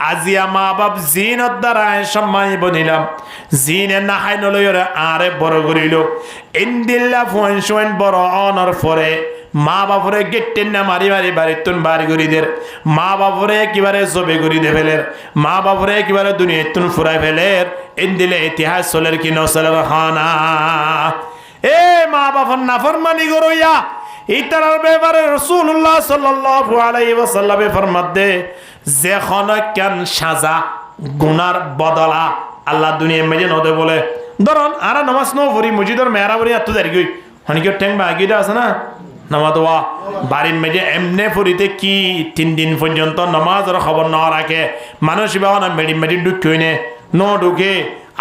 আজিয়া মা বাপ জিনত দ্বারায় সম্মানি বনিলাম জিনে নাহাই নলয়রে আরে বড় করিল ইন্দিল্লা ফোন শোন বড় অনর ফরে মা বাপরে গেটেন না মারি মারি বাড়িতুন বাড়ি গরিদের মা বাপরে একেবারে জবে গরি দে ফেলের মা বাপরে একেবারে দুনিয়াতুন ফুরাই ফেলের ইন্দিলে ইতিহাস চলের কি নসলের খানা এ মা বাপর নাফরমানি গরইয়া ইতার ব্যাপারে রাসূলুল্লাহ সাল্লাল্লাহু আলাইহি ওয়াসাল্লামে ফরমাত দে যে খনকান সাজা গুনার বদলা আল্লাহ দুনিয়া মেজে নদে বলে ধরুন আর নামাজ ন পড়ি মসজিদের মেহরাবরি এত দেরি গই হনিকে ঠ্যাং বাগিটা আছে না নামাজ ওয়া বাড়ির মেজে এমনে পড়িতে কি 3 দিন পর্যন্ত নামাজের খবর না রাখে মানুষ বাবা মেডি মেডি ঢুকইনে ন ঢুকে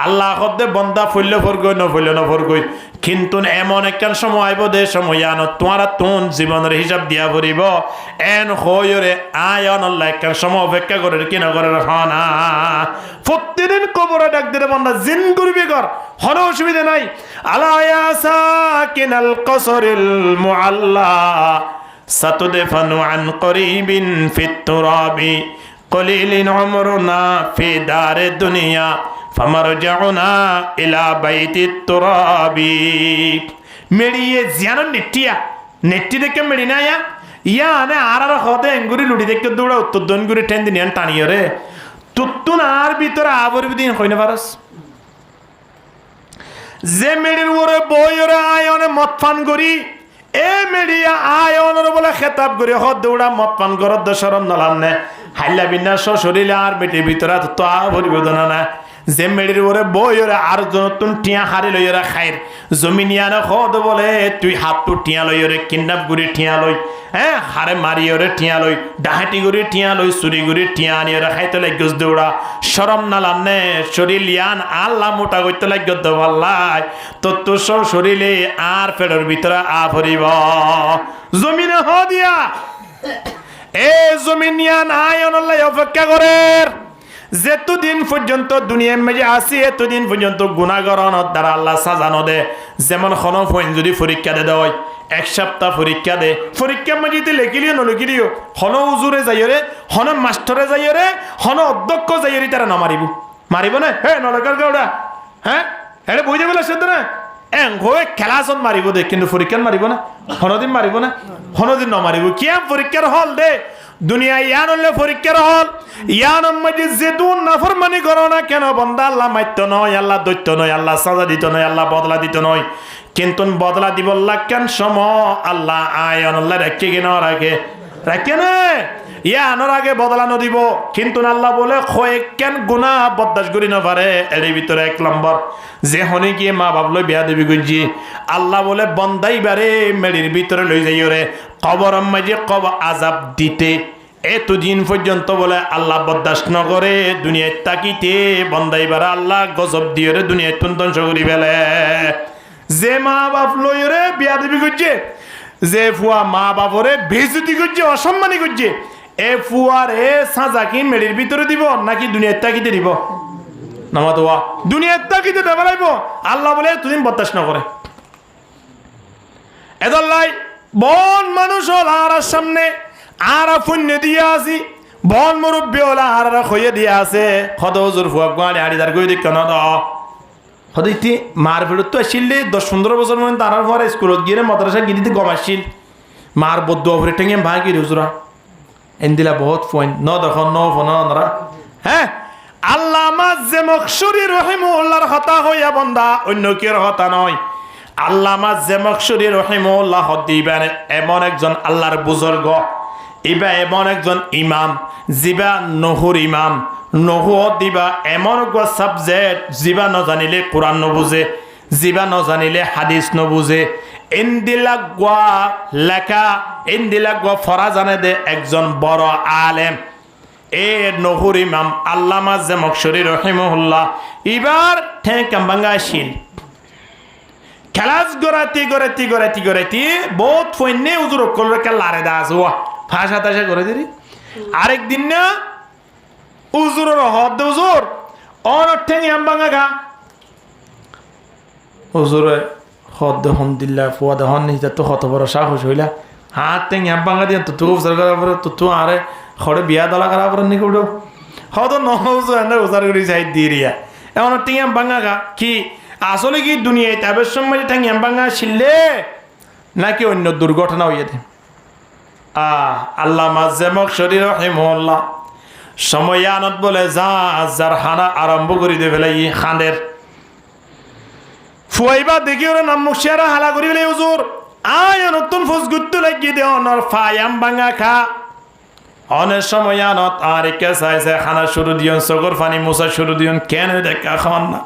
আল্লাহ কদে বন্দা ফইলে ফরগই ন ফইলে ন ফরগই কিন্তু এমন একখান সময় আইব দে সময় আনো তোমার তুন জীবনের হিসাব দিয়া পড়িব এন হইরে আয়ন আল্লাহ একখান সময় অপেক্ষা করে কি না করে না প্রতিদিন কবরে ডাক দিলে বন্দা জিন করবি কর হন অসুবিধা নাই আলা ইয়া সাকিনাল কসরিল মুআল্লা সাতুদফানু আন করিবিন ফিত তুরাবি কলিলিন উমরুনা ফি দারে দুনিয়া ফামারজাউনা ইলা বাইতিত তুরাবি মেড়িয়ে জিয়ানো নেট্টি দেখে মেড়ি না ইয়া নে আর হতে এঙ্গুরি লুড়ি দেখে দৌড়া উত্তর দনগুরি টেন দিন টানিও রে তুত্তুন আর ভিতরে আবরবি দিন হইনে পারস যে মেড়ির ওরে বই ওরে আয়নে মদ পান করি এ মেড়িয়া আয়নের বলে খেতাব করি হ দৌড়া মদ পান করত শরম নলাম নে হাইলা বিন্যাস শরীরে আর বেটির ভিতরে তো আবরবি দনা না যে মেড়ির ওরে বই ওরে আর তুন টিয়া হারি লই ওরা খাইর জমিনিয়ানে খদ বলে তুই হাতটু টিয়া লই ওরে কিডন্যাপ গুড়ি টিয়া লই হ্যাঁ হারে মারি ওরে টিয়া লই ডাহাটি গুড়ি টিয়া লই চুরি গুড়ি টিয়া আনি ওরা খাইতে লাগিস দৌড়া শরম না লান্নে শরীর লিয়ান আল্লাহ মোটা করতে লাগিস দেওয়াল্লাই তোর শরীরে আর পেটের ভিতরে আ ভরিব জমিনে হ দিয়া এ জমিনিয়ান আয়ন আল্লাহ অপেক্ষা করে যেতদিন পর্যন্ত দুনিয়ার মাঝে আসি এতদিন পর্যন্ত গুনাহগারনের দ্বারা আল্লাহ সাজানো দে যেমন কোন ফোন যদি পরীক্ষা দে দেয় 1 সপ্তাহ পরীক্ষা দে পরীক্ষার মাঝে লেখিলিও নলিখিলিও হন উজুরে যাইরে হন মাস্টরে যাইরে হন অধ্যক্ষ যাইরে তারা না মারিব না হে নলকার গৌড়া হ্যাঁ এটা বুঝে বলে সত্য না হয়ে খেলাচত মারিব দে কিন্তু পরীক্ষার মারিব না হনদিন মারিব না হনদিন ন মারিব কিয়া পরীক্ষার হল দে দুনিয়া ইয়ান হলে পরীক্ষার হল ইয়ান মধ্যে যেতুন নাফরমানি করো না কেন বন্দা আল্লাহ মাইত্য নয় আল্লাহ দৈত্য নয় আল্লাহ সাজা দিত নয় আল্লাহ বদলা দিত নয় কিন্তু বদলা দিব কেন সম আল্লাহ আয়ন আল্লাহ রাখে কিনা রাখে না ইয়ানোর আগে বদলা নদিব কিন্তু আল্লাহ বলে কেন গুনাহ বরদাস্ত করি না পারে এর ভিতরে 1 নম্বর যে হনে গিয়ে মা বাবলই বিয়া দেবী গুজি আল্লাহ বলে বন্দাই বারে মেড়ির ভিতরে লই যাইও রে কবর মাঝে আযাব দিতে এতদিন পর্যন্ত বলে আল্লাহ বরদাস্ত ন করে দুনিয়ায় তাকিতে বন্দাই বারে আল্লাহ গজব দিয়ে রে দুনিয়ায় ধ্বংস করি ফেলে যে মা বাপ লই রে বিয়া দেবী গুজি যে ফুয়া মা বাপরে বেইজ্জতি করছে অসম্মানী করছে এ ফুয়ার এ সাজা কি মেড়ির ভিতরে দিব নাকি দুনিয়ার তাকিতে দিব নামা দোয়া দুনিয়ার তাকিতে দেবা লাগব আল্লাহ বলে তুদিন বরদাস্ত না করে এদল্লাই বন মানুষ হল আর সামনে আর পুণ্য দিয়ে আসি বন মুরব্বী হল আর খইয়ে দিয়ে আছে কত হুজুর ফুয়া গোয়ালি হাড়িদার কই দিক কেন হদিতি মার ভিড় তো আসিল 10-15 বছর মধ্যে তার পরে স্কুলত গিয়ে মাদ্রাসা গিয়ে গমাইছিল মার বদ্ধ অপরে টেঙে ভাগি হুজুরা এন্দিলা বহুত পয়েন্ট ন দেখুন ন ফোন হ্যাঁ আল্লামা যে মকসুরি রহিমউল্লাহর হতা হইয়া বন্দা অন্য কের হতা নয় আল্লামা যে মকসুরি রহিমউল্লাহ দিবেন এমন একজন আল্লাহর বুজুর্গ ইবা এমন একজন ইমাম জিবা নহর ইমাম নহু দিবা এমন গো সাবজেক্ট জিবা ন জানিলে কোরআন নবুঝে জিবা ন জানিলে হাদিস নবুঝে ইন্দিলা গোয়া লেখা ইন্দিলা গোয়া ফরা জানে দে একজন বড় আলেম এ নহর ইমাম আল্লামা যে মকসুরি রহিমউল্লাহ এবার ঠেকাম্বাঙ্গা শিল খেলাস গড়াতি বহুত ফৈন্যে উজুর কলকে লারে দাস ওয়া ফাঁসা তাসা করে দিলি আরেকদিন না উজুরের হদ উজুর অনেক ঠেঙে আমবাঙ্গা গা উজুরে হদ হমদিল্লা ফুয়াদ হন নিজ তো কত বড় সাহস হইলা হাত ঠেঙে আমবাঙ্গা দিয়ে তো তুই উপচার করার পরে তো তুই আরে খড়ে বিয়া দলা করার পরে নিকে উঠো হয়তো নহজো এনে উজার করি যাই দিরিয়া এমন টিয়াম বাঙ্গা গা কি আসলে কি দুনিয়ায় তাবের সময় টিয়াম বাঙ্গা ছিললে নাকি অন্য দুর্ঘটনা হইয়াছে আল্লাহ মাজেমক শরীর রহিমুল্লাহ সময় আনত বলে যা যার হানা আরম্ভ করে দে ফেলে ই খানের ফুয়াইবা দেখি ওরা নাম মুখিয়ারা হালা করি ফেলে হুজুর আয় নতুন ফুস গুত্তু লাগিয়ে দে অনর ফায়াম বাঙ্গা খা অনেক সময় আনত আর একে চাইছে খানা শুরু দিয়ন চকুর পানি মুছা শুরু দিয়ন কেন দেখা খাওয়ান না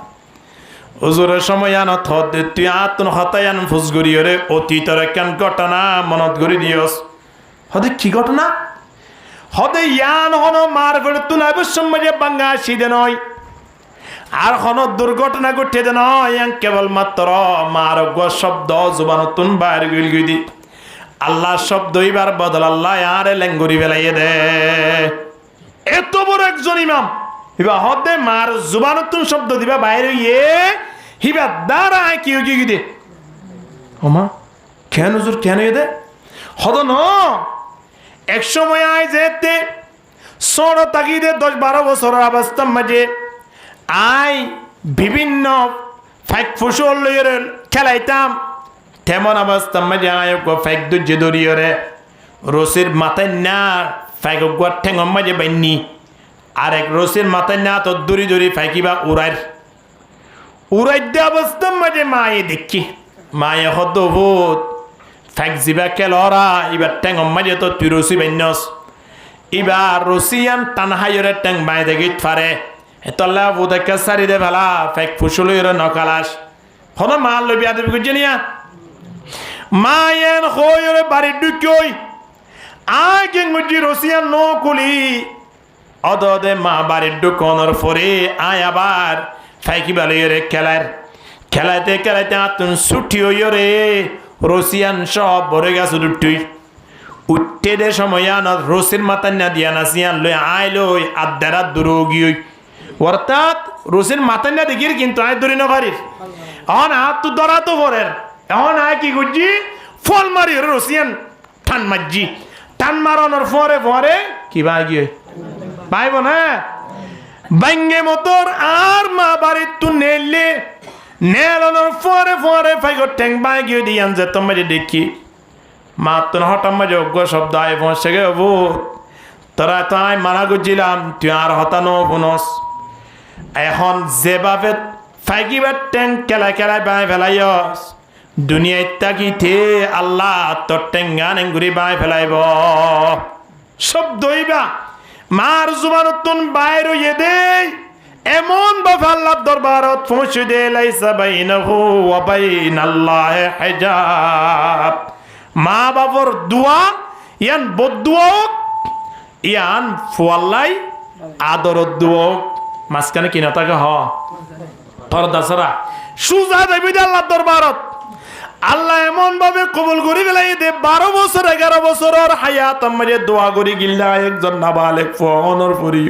হুজুরের সময় আনত হতে তুই আত্ম হতাই আন ফুস গড়ি রে অতীতর কেন ঘটনা মনত গড়ি দিয়স হতে কি ঘটনা হতে ইয়ান হন মার ফেলে তুই নাইবের সময় বাঙ্গা সিদে নয় আর হন দুর্ঘটনা ঘটে দে নয় কেবলমাত্র মার শব্দ জুবানতুন বাইরে গিল গিদি আল্লাহ শব্দ এবার বদল আল্লাহ আরে লেঙ্গুরি বেলাইয়ে দে এত বড় একজন ইমাম হিবা হতে মার জুবানতুন শব্দ দিবা বাইরে ইয়ে হিবা দ্বারা কি কি দে ওমা কেন হুজুর কেন দে হদ ন এক সময় আয় যেতে ষোড় তাগিদে 10-12 বছরের অবস্থা মাঝে আই বিভিন্ন ফাইক ফসল লইরে খেলাইতাম তেমন অবস্থা মাঝে আয় ফাইক দুজে দরিয়রে রসির মাথায় না ফাইক গোয়ার ঠেঙর মাঝে বাইনি আর এক রসির মাথায় না তো দড়ি দড়ি ফাইকিবা উড়াই দে অবস্থা মাঝে মায়ে দেখি মায়ে হদ ভূত ফাইক জিবা খেলরা এবার ঠেঙর মাঝে তো তুই রসি বাইনস এবার রসিয়ান টানহাইরে ঠেং বাই দেখি ফারে এতলা বুদেকা সারি দে ভালা ফেক ফুসুলইরে নকালাস হন মাল লবি আদবি গুজনিয়া মায়েন হইরে বাড়ি ঢুকই আগে গুজি রসিয়ান নকুলি অদদে মা বাড়ি ঢুকনোর পরে আয় আবার ফাইকি বালিরে খেলাইতে আতুন ছুটি হইরে রসিয়ান সব ভরে গেছে দুটুই উঠতে দে সময় আনত রসির মাথায় না দিয়া নাসিয়ান লই আই লই আদারা দুরোগী অর্থাৎ রসির মাথায় না দেখির কিন্তু আয় ধরি না পারিস এখন হাত তো ধরা তো পরের এখন আয় কি করছি ফল মারি রসিয়ান টান মারজি টান মারানোর পরে কি ভাই গিয়ে পাইব না বাঙ্গে মতর আর মা বাড়ির তু নেলে নেলানোর পরে ফাইগর ট্যাং বাই গিয়ে দিয়ান যে তোমার দেখি মা তো হঠাৎ মাঝে অজ্ঞ শব্দ আয় পৌঁছে গে ভূত তোরা তো আয় মানা করছিলাম তুই আর হতানো বুনস এখন যেভাবে ফাইকিবার ট্যাং খেলায় বাই ফেলাইস দুনিয়ায় তাকিতে আল্লাহ তোর টেঙ্গান ঘুরি বাই ফেলাইব সব দইবা মার জুবানতুন বাইর হইয়ে দে এমন ভাবে আল্লাহ দরবারত পৌঁছে দে লাইসা বাইনাহু ওয়া বাইনাল্লাহি হিজাব মা বাবার দোয়া ইয়ান বদদুয়া ইয়ান ফুয়াল্লাই আদরত দোয়া মাঝখানে কিনা থাকে পর্দাছাড়া সুজা দেবী আল্লাহ দরবারত আল্লাহ এমন ভাবে কবুল করি ফেলাই দে 12 বছর 11 বছরের হায়াত আমারে দোয়া করি গিল্লা একজন নাবালেক ফোনর পরি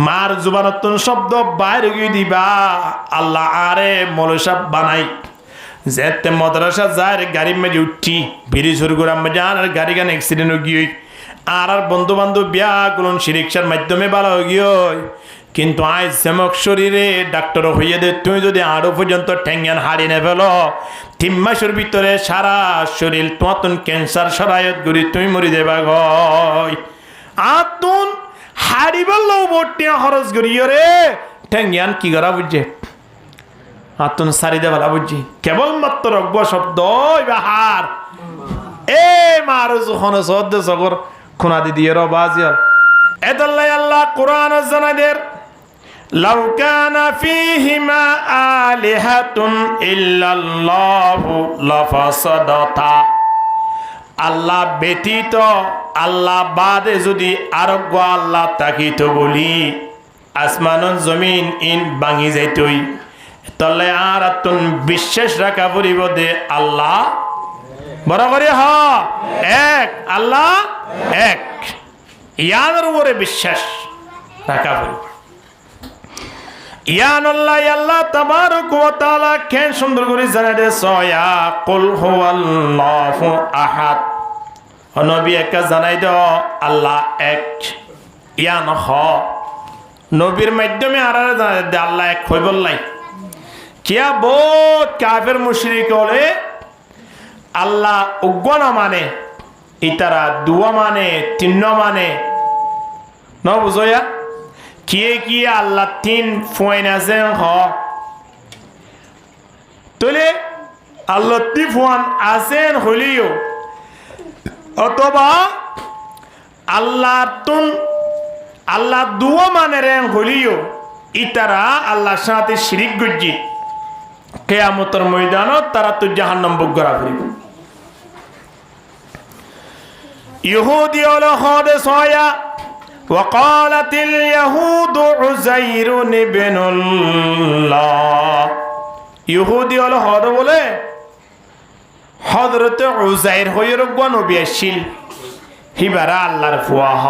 মার জুবানতুন শব্দ বাইরে গিয়ে দিবা আল্লাহ আরে মৌলসাব বানাই যেতে মাদ্রাসা যায় গাড়ি মেজে উঠি বিড়ি শুরু করে আমি আর গাড়ি গান অ্যাক্সিডেন্ট গিয়ে আর বন্ধু বান্ধব বিয়া গুলন রিক্সার মাধ্যমে ভালো গিয়ে কিন্তু আজ যেমক শরীরে ডাক্তার হইয়ে দে তুমি যদি আরো পর্যন্ত ঠেঙ্গান হারিয়ে নে ফেলো 3 মাসের ভিতরে সারা শরীর তোমার ক্যান্সার সরায়ত গুড়ি তুমি মরি দেবা গয় আতুন হারিবার লো বটিয়া খরচ করিও রে ঠেঙ্গান কি করা বুঝছে আতুন সারি দে ভালা বুঝছি কেবলমাত্র অজ্ঞ শব্দ হার এ মারো যখন সদ্য সকর খুনা দিদি এর বাজিয়ার এদাল্লাই আল্লাহ কোরআন জানাদের লাউ কানা ফীহিমা আলিহাতুন ইল্লাল্লাহু লাফাসাদাতা আল্লাহ ব্যতীত আল্লাহ বাদে যদি আরোগ্য আল্লাহ তাকিত বলি আসমানন জমিন ইন ভাঙি যাইতই তাহলে আর তুন বিশ্বাস রাখা পড়িব দে আল্লাহ বড় করে এক আল্লাহ এক ইয়ার উপরে বিশ্বাস রাখা পড়িব ইয়ান আল্লাহ আল্লাহ তাবারক ওয়া তাআলা কেন সুন্দর করে জানাতে সয়া কুল হুয়াল্লাহু আহাদ নবী একা জানাই দাও আল্লাহ এক ইয়ান নবীর মাধ্যমে আর আল্লাহ এক হই বললাই কিয়া বহুত কাফের মুশরিক হলে আল্লাহ উগ্র মানে ইতারা দুয়া মানে তিন্ন মানে ন বুঝয়া কিয়ে আল্লাহ তিন ফোয়াইন আছে হ তোলে আল্লাহ তি ফোয়ান আছেন হইলেও অথবা আল্লাহ দুয়া মানে রে হইলেও ইতারা আল্লাহর সাথে শিরিক গজ্জি কিয়ামতের ময়দানত তারা তো জাহান্নাম ভোগ করা করিব ইহুদি হলো হদে সয়া وقالت اليهود عزير ابن الله ইহুদি হলো হদ বলে হযরত উজাইর হইর নবী আসিল হিবারা আল্লাহর ফুয়াহ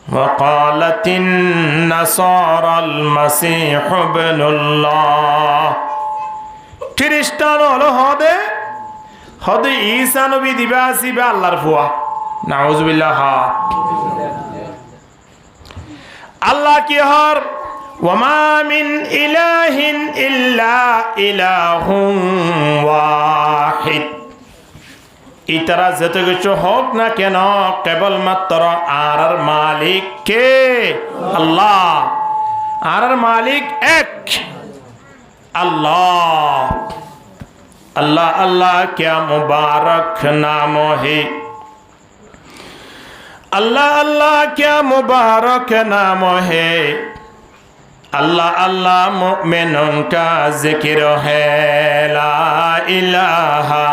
وقالت النصارى المسيح ابن الله খ্রিস্টান হলো হদে ঈসা নবী দিবা আসিবা আল্লাহর ফুয়া নাউজুবিল্লাহ আল্লাহ কি হর ওয়ামা মিন ইলাহিন ইল্লা ইলাহুন ওয়াহিদ ইতারা যত কিছু হোক না কেন কেবলমাত্র আর মালিক কে আল্লাহ আর মালিক এক আল্লাহ अल्लाह अल्लाह क्या मुबारक नाम है अल्लाह अल्लाह क्या मुबारक नाम है अल्लाह अल्लाह मुमिनों का जिक्र है ला इलाहा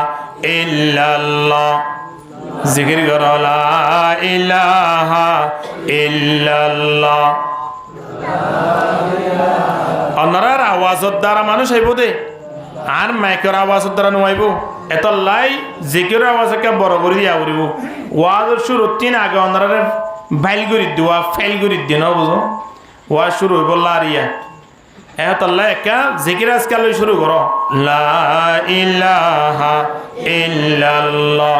इल्लल्लाह जिक्र करो ला इलाहा इल्लल्लाह অন্যরার আওয়াজের দ্বারা মানুষ হইব দে আর মাইকের আওয়াজের দ্বারা নোয়াইব এত লাই জিকিরের আওয়াজকে বড় করে দিয়া উড়িব ওয়াজের শুরু তিন আগে অন্যরারে বাইল করে দিওয়া ফেল করে দিয়ে না বুঝো ওয়াজ শুরু হইব লারিয়া এত লাই একা জিকির আজকাল শুরু করো লা ইলাহা ইল্লাল্লাহ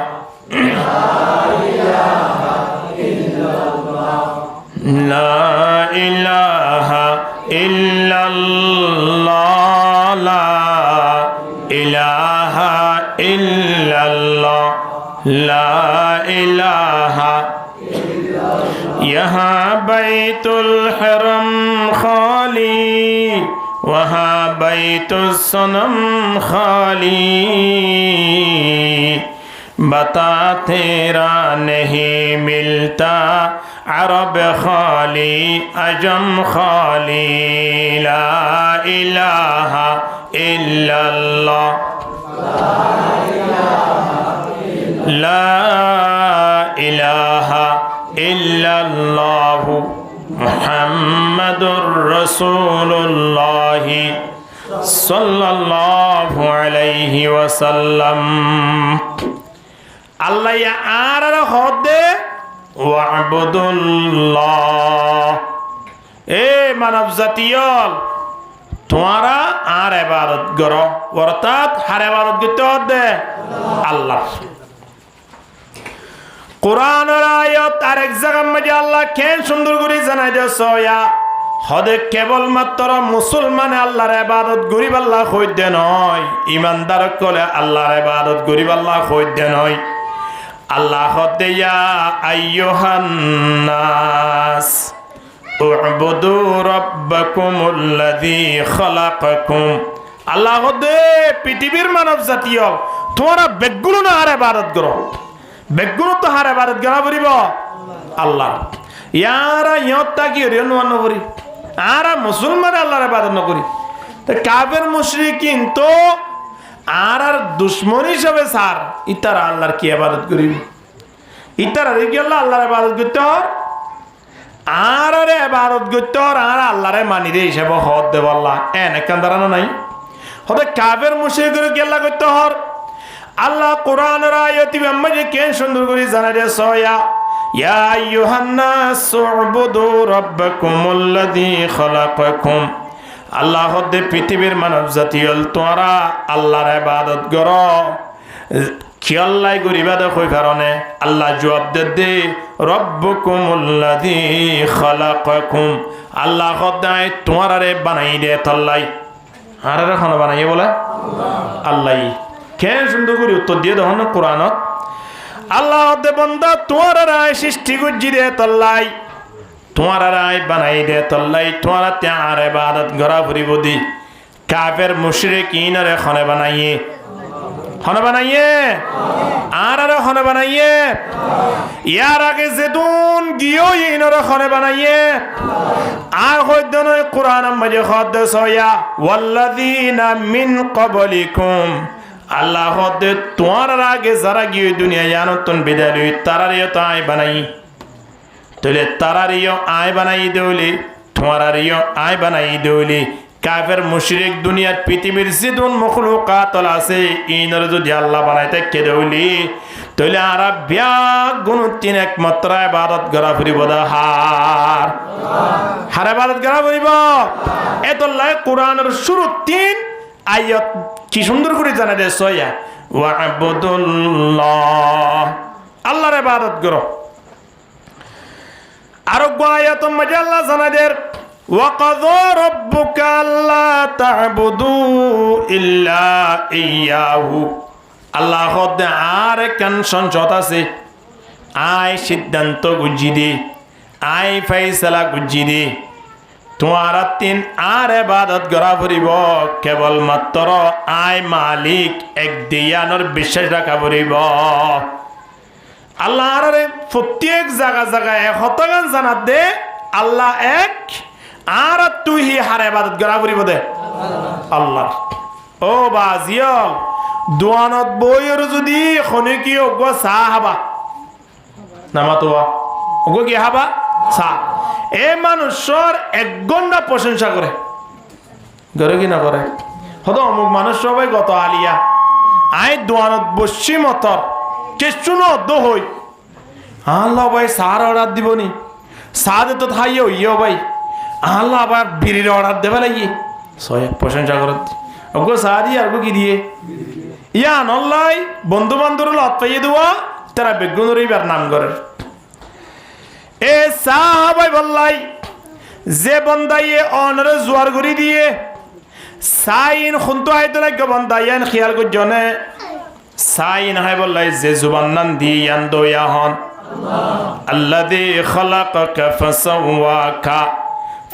লা ইলাহা ইল্লাল্লাহ লা ইলাহা ইল্লাল্লাহ লা ইলাহা ইহা বাইতুল হরম খালি ওয়াহা বাইতুস সনম খালি बता तेरा नहीं मिलता अरब खाली अजम खाली ला इलाहा इल्लल्लाह ला इलाहा इल्लल्लाह मुहम्मदुर रसूलुल्लाह सल्लल्लाहु अलैहि वसल्लम আল্লাহ আর হদে ওয়াবুদুল্লাহ এ মানব জাতীয় তোমরা আর ইবাদত করো অর্থাৎ হার ইবাদত করতে হবে আল্লাহ কোরআনের আয়াত আরেক জায়গার মধ্যে আল্লাহ কেন সুন্দর করে জানাই দিয়েছে ইয়া হদে কেবলমাত্র মুসলমানে আল্লাহর ইবাদত করিব আল্লাহ কইতে নয় ইমানদার কলে আল্লাহর ইবাদত করিব আল্লাহ কইতে নয় আল্লাহ হতে ইয়া আইয়ুহান নাস উবুদু রাব্বাকুমুল্লাযী খালাকাকুম আল্লাহ হতে পৃথিবীর মানব জাতীয় তোমরা বেগুলো না আর ইবাদত করো বেগুলো তো হার ইবাদত করা করিব আল্লাহ ইয়ারা ইয়তা কি রে নওয়ানো করি আর মুসলমান আল্লাহর ইবাদত না করি তো কাফের মুশরিকিন তো আর দুশ্মন হিসাবে সার ইতারা আল্লাহর কি ইবাদত করিব ইতারা রেগে আল্লাহর ইবাদত করতে হর আর ইবাদত করতে হর আর আল্লাহরে মানি রে হিসাবে হদ দেব আল্লাহ এন একখান দাঁড়ানো নাই হতে কাফের মুশরিকের গেল্লা করতে হর আল্লাহ কোরআনের আয়াতে আমাদের কেন সুন্দর করে জানাই দিয়েছে সয়া ইয়া আইয়ুহান নাস উবুদু রাব্বাকুমুল্লাযী খালাকাকুম আল্লাহ হদে পৃথিবীর মানব জাতীয় তোমরা আল্লাহর ইবাদত করো কি আল্লাহ গরিবা দে কই কারণে আল্লাহ জবাব দে রব্বুকুমুল্লাযী খালাকাকুম আল্লাহ খোদাই তোমারে বানাই দে তল্লাই আরে খানা বানাইয়ে বলে আল্লাহ কেন সুন্দর করে উত্তর দিয়ে দেখুন কোরআনত আল্লাহ দে বান্দা তোমার রায় সৃষ্টি গুজি দে তল্লাই তোমার রায় বানাই দে তল্লাই তোমার তার ইবাদত করা ফুরিব দি কাফের মুশরিকিন রে খানা বানাইয়ে আর খানা বানাইয়ে ইয়ার আগে যেদুন গিয়েও ইনরে খানা বানাইয়ে আর হইদ নয় কোরআন মাঝে খদ সয়া ওয়াল্লাযীনা মিন ক্বাবলিকুম আল্লাহ হদ তোমার আগে যারা গিয়ে দুনিয়া জানতন বিদায় তারারিও তাই বানাই তোলে তারারিও আয় বানাই দেউলি তোমারারিও আয় বানাই দেউলি কাফের মুশরিক দুনিয়ার পৃথিবীর যেদুন মখলুকাত আছে ইনরে যদি আল্লাহ বানাইতে কে দেউলি তোলে আরা ব্যাগ গুণতিন একমাত্র ইবাদত করা ফুরিব হার ইবাদত করা ফুরিব এতল্লাহ কোরআনের শুরু 3 আয়াত কি সুন্দর করে জানা দে সয়া ওয়া'বুদুল্লাহ আল্লাহর ইবাদত করো আর আয়াত মধ্যে আল্লাহ জানা দেয় وَقَضَى رَبُّكَ أَلَّا تَعْبُدُوا إِلَّا إِيَّاهُ আল্লাহ খোদ আর কান সংযত আছে আয় সিদ্ধান্ত গুজি দে আয় ফয়সালা গুজি দে তোমার 3 আর ইবাদত করা ফুরিব কেবল মাত্র আয় মালিক এক দিয়ানোর বিশ্বাস রাখা ফুরিব আল্লাহ আর প্রত্যেক জায়গায় হতগান জানাত দে আল্লাহ এক আর তুই হার ইবাদত করা ফুরিব দে আল্লাহ ও বাজিও দোয়ানত বইয়ের যদি খনে কি ওগো চা হাবা নামাতোয়া ওগো কি হাবা চা এ মানুষের 1 ঘন্টা প্রশংসা করে করে কি না করে হতো অমুক মানুষ সবাই গত আলিয়া আই দোয়ানত বসছি মতর কিছু ন দো হই আল্লাহ ভাই সার অর্ডার দিবনি চা দে তো থাইও ইয়ে ভাই আল্লাহ আবার বিড়ির অর্ডার দেবে লাগিয়ে সবাই প্রশংসা করে ওগো চা দিয়ে আর কি দিয়ে ইয়া নল্লাই বন্ধু বান্ধব লত পাইয়ে দেওয়া তারা বেগুনের এইবার নাম করে এ সাহাবাই বললাই যে বন্দাইয়ে অনরে জোয়ার গড়ি দিয়ে সাইন খুনতো হাইতো লাগে বন্দাইয়ান খেয়াল করজনে সাইন হাই বললাই যে জুবান নান দিয়ে ইয়ান দয়া হন আল্লাযী খালাকাকা ফাসাওয়াকা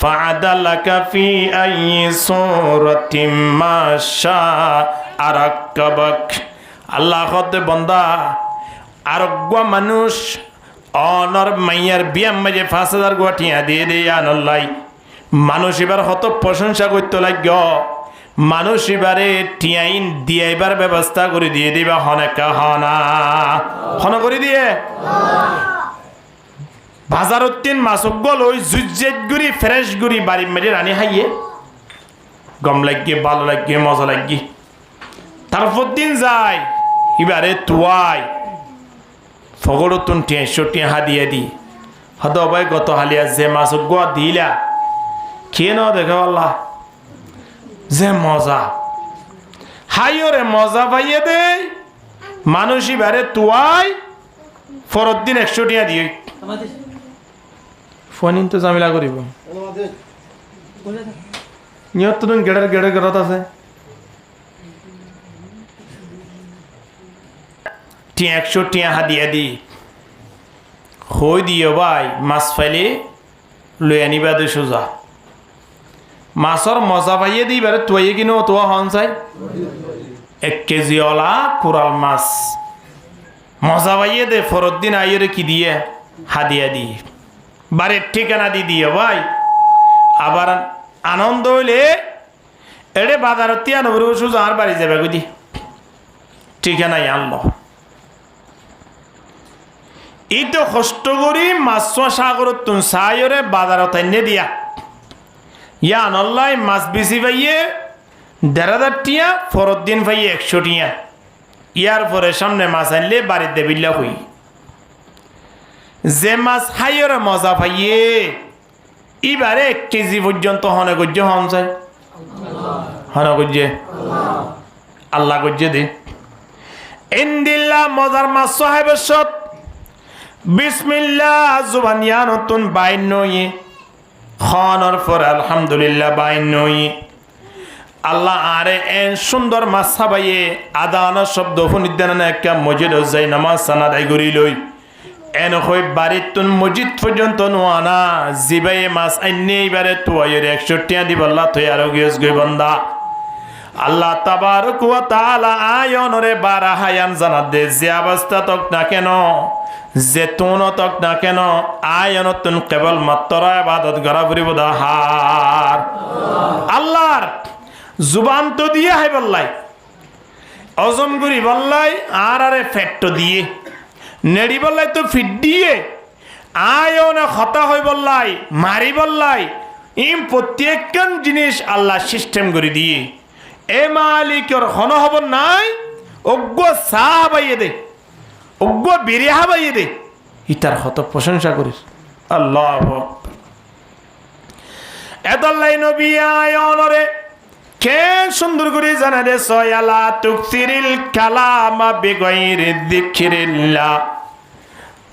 ফাআদালাকা ফি আইয়ি সূরাতিন মা শাআ রাক্কাবাক আল্লাহ খোদে বন্দা আরোগ্য মানুষ অনর মাইয়ার বিয়াম মাঝে 5000 গোটিয়া দিয়ে দে আনলাই মানুষ এবার হত প্রশংসা করতে লাগল মানুষ এবারে টিয়াইন দিয়াইবার ব্যবস্থা করে দিয়ে দিবা হনেকা হন করে দিয়ে বাজারত 3 মাসক গল ওই জুজ্জেট গুড়ি ফ্রেশ গুড়ি বাড়ি মেরে রানি হাইয়ে গম লাগিয়ে ভালো লাগিয়ে মজা লাগিয়ে তারপর দিন যায় এবারে তুয়াই ফগরতুন 63 হাদিয়া দি হদ ভাই গত হালিয়া যে মাছ গোয়া দিলা খেয়ে নাও দেখো আল্লাহ যে মজা হাইরে মজা পাইয়ে দে মানুষ এবারে তুয়াই ফরত দিন 100 দিয়ে ফোন তো জামিলা করিব নিয়ত তো গেড়ের আছে 100 হাদিয়া দি হই দিও ভাই মাছ ফাইলে লই আনিবা দে সোজা মাছর মজা পাইয়ে দি বারে তুইয়ে কিনো তোয়া হন চাই 1 কেজি ওলা কুরাল মাছ মজা পাইয়ে দে ফরত দিন আইরে কি দিয়ে হাদিয়া দি বারে ঠিকানা দি দিও ভাই আবার আনন্দ হইলে এড়ে বাজারত তিয়া নবরু সোজা আর বাড়ি যাবে গুদি ঠিকানাই আনলো এই তো কষ্ট করি মাছ সাগরত তুন সায়রে বাজারত এনে দিয়া ইয়া নল্লাই মাছ বেশি পাইয়ে 1,500 টিয়া ফরত দিন পাইয়ে 100 টিয়া ইয়ার পরে সামনে মাছ আনলে বাড়িতে বিল্লা হই যে মাছ হাইরে মজা পাইয়ে এবারে 1 কেজি পর্যন্ত হনে গজ্জে হন যায় হনে গজ্জে আল্লাহ গজ্জে দে ইন্দিল্লাহ মজার মাস সাহেবের সত বিসমিল্লাহ জুবানিয়া নতুন বাইনই খানর পর আলহামদুলিল্লাহ বাইনই আল্লাহ আরে এন সুন্দর মাস সাবাইয়ে আদানা শব্দ ফুনিদানা একটা মসজিদ যাই নামাজ সানাদাই করি লই এন হই বাড়িতুন মসজিদ পর্যন্ত নোয়ানা জিবাইয়ে মাছ আইনে এবারে তুয়াইয়ের 100 টাকা দিব আল্লাহ তুই আরো গিয়েস গই বান্দা আল্লাহ তাবারক ওয়া তাআলা আয়নরে বারা হায়ান জানাত দে যে অবস্থা তক না কেন যে তুন তক না কেন আয়নতুন কেবল মাত্র ইবাদত করা পরিব দাহার আল্লাহর জুবান তো দিয়ে হাই বললাই অজম করি বললাই আর আরে ফেট্টো দিয়ে নেড়ি বললাই তো ফিট দিয়ে আয়নে খতা হই বললাই মারি বললাই ইম প্রত্যেকখান জিনিস আল্লাহ সিস্টেম করে দিয়ে এ মালিকের হন হব নাই অজ্ঞ চাহ বাইয়ে দে অজ্ঞ বিরিহা বাইয়ে দে ইটার হত প্রশংসা করিস আল্লাহ এদাল্লাই নবী আয়নরে কে সুন্দর করে জানা দে সয়ালা তুকসিরিল কালামা বিগাইরি যিকরিল্লাহ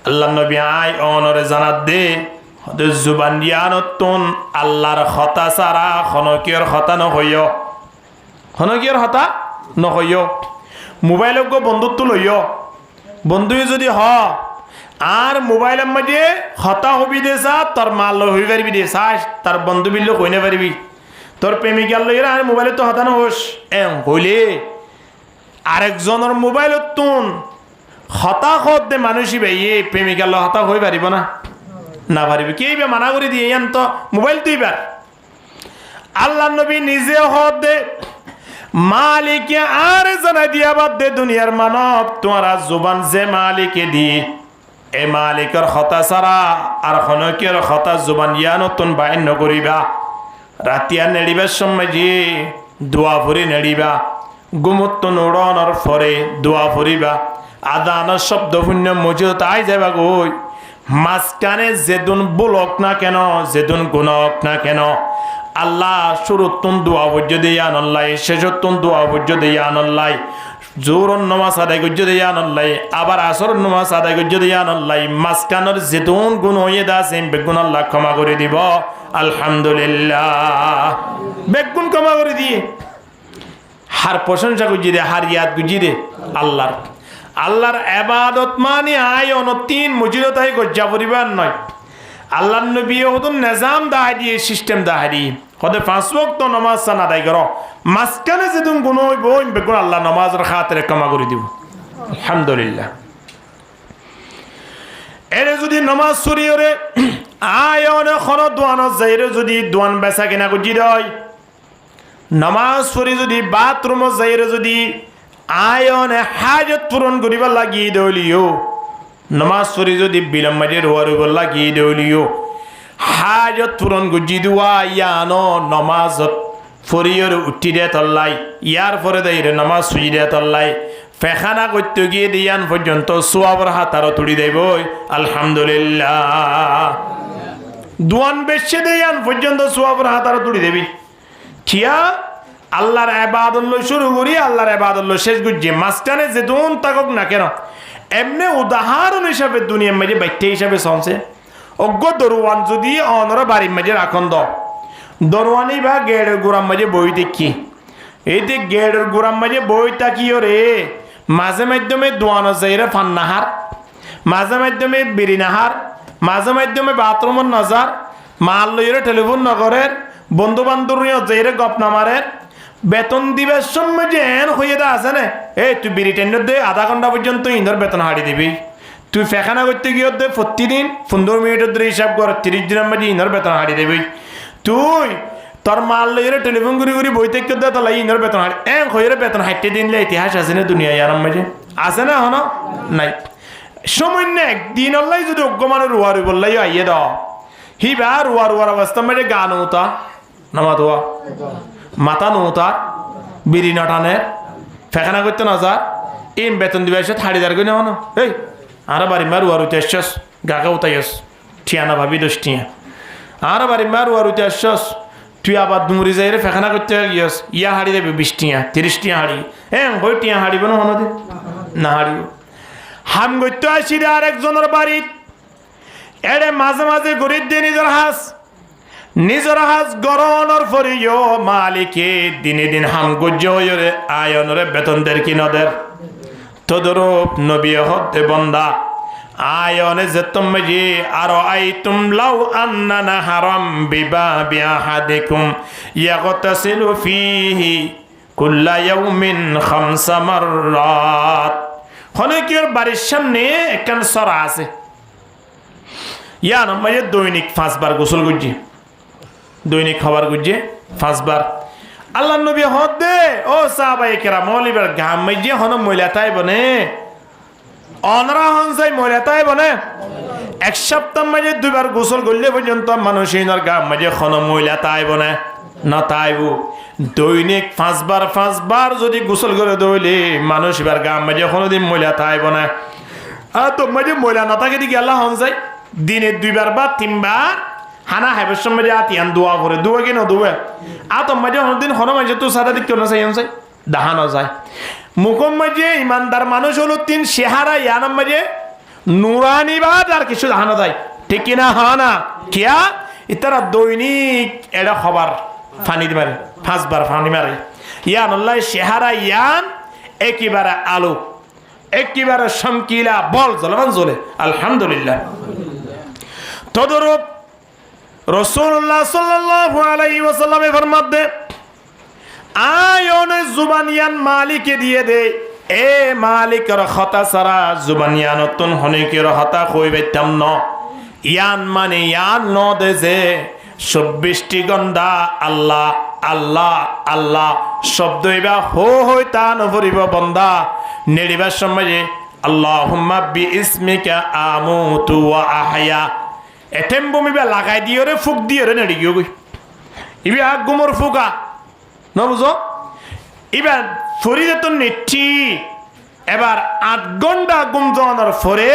আল্লাহ নবী আয়নরে জানা দে হদ জুবান দিয়ানতুন আল্লাহর কথা সারা খনকিয়র কথা নহইও হনকিয়র হতা নহইও মোবাইলক বন্ধুত্ব লইও বন্ধুই যদি হ আর মোবাইলের মাঝে হতা হবি দে চা তোর মাল হই পারবি দে চাস তার বন্ধু বিল্লো কইনে পারবি তোর প্রেমিকার লইরা আর মোবাইলে তো হতা নহস হইলে আরেকজনের মোবাইলত তুন হতা হত দে মানুষই ভাইয়ে প্রেমিকার লো হতা হই পারিব না না পারিবি কে মানা করে দিয়ে ইয়ান তো মোবাইল তুই বার আল্লাহ নবী নিজে হত দে মালিকে আর জানা দিয়া বাদ দে দুনিয়ার মানব তোমারা জুবান যে মালিকে দি এ মালিকের হতা সারা আর হনকের হতা জুবান ইয়া নতুন বাইন নকরিবা রাতিয়া নেড়িবার সময় যে দোয়া ভরি নেড়িবা গুমত্ত নোড়নের ফরে দোয়া ভরিবা আদানের শব্দ শূন্য মজুত আই যাবা গই মাঝখানে যেদুন বলক না কেন যেদুন গুণক না কেন আল্লাহ শুরুতুন দোয়া বজ্য দিয়ে আনল্লাই শেষতুন দোয়া বজ্য দিয়ে আনল্লাই জোরন নমাজ আদায় গজ্য দিয়ে আনল্লাই আবার আসর নমাজ আদায় গজ্য দিয়ে আনল্লাই মাঝখানের যেদুন গুণ হয়ে দাসেন বেগুন আল্লাহ ক্ষমা করে দিব আলহামদুলিল্লাহ বেগুন ক্ষমা করে দিয়ে হার প্রশংসা গুজি দে হার ইয়াদ গুজি দে আল্লাহর এবাদত মানে আয়ন তিন মজিরতাই গজ্জা পরিবার নয় আল্লাহ নবী হতো নিজাম দাহাই দিয়ে সিস্টেম দাহাই দিয়ে হতে 5 ওয়াক্ত নামাজ সান আদায় করো মাঝখানে যেদিন গুণ হইব বেগুন আল্লাহ নামাজের খাতিরে ক্ষমা করে দিব আলহামদুলিল্লাহ এরে যদি নামাজ সরিয়রে আয়নে খন দোয়ান যাইরে যদি দোয়ান বেচা কিনা গুজি দেয় নামাজ পড়ি যদি বাথরুম যাইরে যদি আয়নে হাজত পূরণ করিবার লাগিয়ে দলিও নমাজ পড়ি যদি বিলম্বে রোয়ারিব লাগিয়ে দলিও হাজত পূরণ গুজি দেওয়া ইয়ানো নমাজত ফরিয়র উঠি দে তল্লাই ইয়ার পরে দেয় নমাজ সুজি দে তল্লাই পেখানা করতে গিয়ে দিয়ান পর্যন্ত সোয়াবর হাতারও তুড়ি দেব আলহামদুলিল্লাহ দোয়ান বেশে দিয়ান পর্যন্ত সোয়াবর হাতারও তুড়ি দেবি কিয়া আল্লাহর ইবাদত লই শুরু করি আল্লাহর ইবাদত লই শেষ গুজি মাস্টারে যে দোন তাকক না কেন এমনি উদাহরণ হিসাবে দুনিয়ার মাঝে বাইতে হিসাবে চলছে অজ্ঞ দরওয়ান যদি অনর বাড়ির মাঝে রাখন দরওয়ানি বা গেড়ের গোড়ার মাঝে বই দেখি এই যে গেড়ের গোড়ার মাঝে বই তাকিও রে মাঝে মাধ্যমে দোয়ানো যাইরে ফান্নাহার মাঝে মাধ্যমে বিরিনাহার মাঝে মাধ্যমে বাথরুমের নজার মাল লইরে টেলিফোন নগরের বন্ধু বান্ধব যাইরে গপ নামারের বেতন দিবার সময় যে এন হয়ে দা আছে না এই তুই বিড়ি টেন্ডার দে আধা ঘন্টা পর্যন্ত ইন্দর বেতন হাড়ি দিবি তুই ফেখানা করতে গিয়ে দে প্রতিদিন 15 মিনিটের ধরে হিসাব কর 30 দিনের মধ্যে ইন্দর বেতন হাড়ি দিবি তুই তোর মাল লইরে টেলিফোন করে বই থেকে দে তাহলে ইন্দর বেতন হাড়ি এন হয়ে বেতন হাঁটতে দিনলে ইতিহাস আছে না দুনিয়ায় আর মাঝে আছে না হন নাই সময় না একদিন আল্লাহ যদি অজ্ঞমানের রুয়ারি বললাই আইয়ে দাও হি বা রুয়ার অবস্থা মেরে গান হতা নামা ধোয়া মাথা নৌতা বিড়ি নটানে ফেখানা করতে না যা এম বেতন দিবে এসে থাড়ি দাঁড় করে না এই আর বাড়ি মারু আর উঠে আসছস গাগা উতাইস ঠিয়ানা ভাবি 10 টিয়া আর বাড়ি মারু আর উঠে আসছস তুই আবার দুমরি যাই রে ফেখানা করতে গিয়েস ইয়া হাড়ি দেবে 20 টিয়া 30 টিয়া হাড়ি হ্যাঁ হই টিয়া হাড়িব না হনো দে না হারিও হাম গইতে আসি আর একজনের বাড়ি এড়ে মাঝে মাঝে গরিব দিয়ে নিজের হাজ গরণর ফরিও মালিকে দিনে দিন হাম গজ্জরে আয়নরে বেতন দের কি নদের তদরূপ নবী হতে বন্দা আয়নে যে তুমি যে আরো আইতুম লাউ আন্নানা হারাম বিবাবি আহাদিকুম ইয়াগতাসিলু ফিহি কুল্লা ইয়াউমিন খামসা মাররাত অনেকের বাড়ির সামনে একখান সরা আছে ইয়ান মানে দৈনিক 5 বার গোসল করছে দৈনিক খাবার করছে 5 বার আল্লাহ নবী হদে ও সাহাবায়ে কেরাম মৌলিবার গাম মাইজে হন মহিলা তাই বনে অনরা হন যাই মহিলা তাই বনে এক সপ্তাহ মাঝে 2 বার গোসল করলে পর্যন্ত মানুষ ইনার গাম মাঝে হন মহিলা তাই বনে না তাইবু দৈনিক 5 বার যদি গোসল করে দইলে মানুষ এবার গাম মাঝে কোনোদিন মহিলা তাইব না আর তো মাঝে মহিলা না থাকে দিকে আল্লাহ হন যায় দিনে 2 বার বা 3 বার হানা হাইবের সময় আতিয়ান দোয়া করে দোয়া কেন দোয়া আর তো মাঝে কোনোদিন হন মাঝে তো সাদা দিক কেন চাই চাই দাহানো যায় মুখম মাঝে ইমানদার মানুষ হলো 3 চেহারা ইয়ানাম মাঝে নুরানি বাদ আর কিছু দাহানো যায় ঠিক কিনা হানা কিয়া ইতারা দৈনিক এটা খবর ফানি মারে 5 বার ফানি মারে ইয়ান আল্লাহ চেহারা ইয়ান একেবারে আলো একেবারে শমকিলা বল জ্বলমান জ্বলে আলহামদুলিল্লাহ তদরূপ রাসূলুল্লাহ সাল্লাল্লাহু আলাইহি ওয়াসাল্লামে ফরমাতে আয়নে জুবানিয়ান মালিকে দিয়ে দে এ মালিকের খতা সারা জুবানিয়ানতুন হনিকের হতা কই বাইতাম ন ইয়ান মানে ইয়ান ন দে যে 24টি গন্ডা আল্লাহ আল্লাহ আল্লাহ শব্দ এবা হই তা নভরিব বন্দা নেড়িবার সময়ে আল্লাহুম্মা বিইসমিকা আমুতু ওয়া আহয়া এটেম বমিবা লাগাই দিওরে ফুক দিওরে নেড়ি গিয়ে গই ইবি আগুমর ফুকা ন বুঝো ইবা ফরিদে তো নেটি এবার 8 ঘন্টা গুমজনের ফরে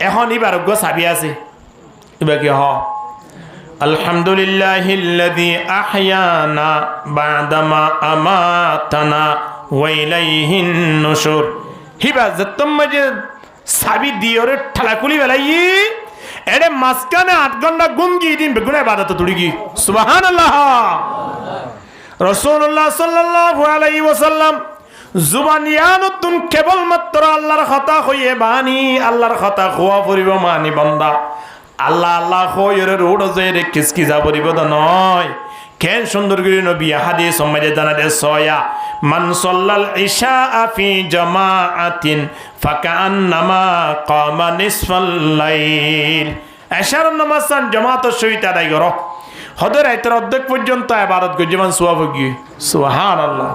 এখন ইবার গো সাবি আছে ইবা কি হ আলহামদুলিল্লাহিল্লাযী আহয়ানা বাদামা আমাতানা ওয়া ইলাইহিন নুশুর হিবা যতম মাঝে সাবি দিওরে ঠালাকুলি বেলাই এডে মাসকানে 8 ঘন্টা গুমগি দিন বেগুনে ইবাদত তুড়ি কি সুবহানাল্লাহ রাসূলুল্লাহ সাল্লাল্লাহু আলাইহি ওয়াসাল্লাম জুবানিয়ানুতুন কেবলমাত্র আল্লাহর কথা হইয়ে বানি আল্লাহর কথা খোয়া পড়িব মানি বান্দা আল্লাহ আল্লাহ হইরে রোড যে রে কিসকি যা পড়িব দ নয় কেন সুন্দর করে নবী হাদিস সম্মানে জানাতে সয়া মান সাল্লাল ইশা ফি জামাআতিন ফাকান্নামা কামা নিসফাল লাইল ইশার নামাজ জামাতের সহিত আদায় করো হদের রাতের অর্ধেক পর্যন্ত ইবাদত করে যেমন সওয়াব গিয়ে সুবহানাল্লাহ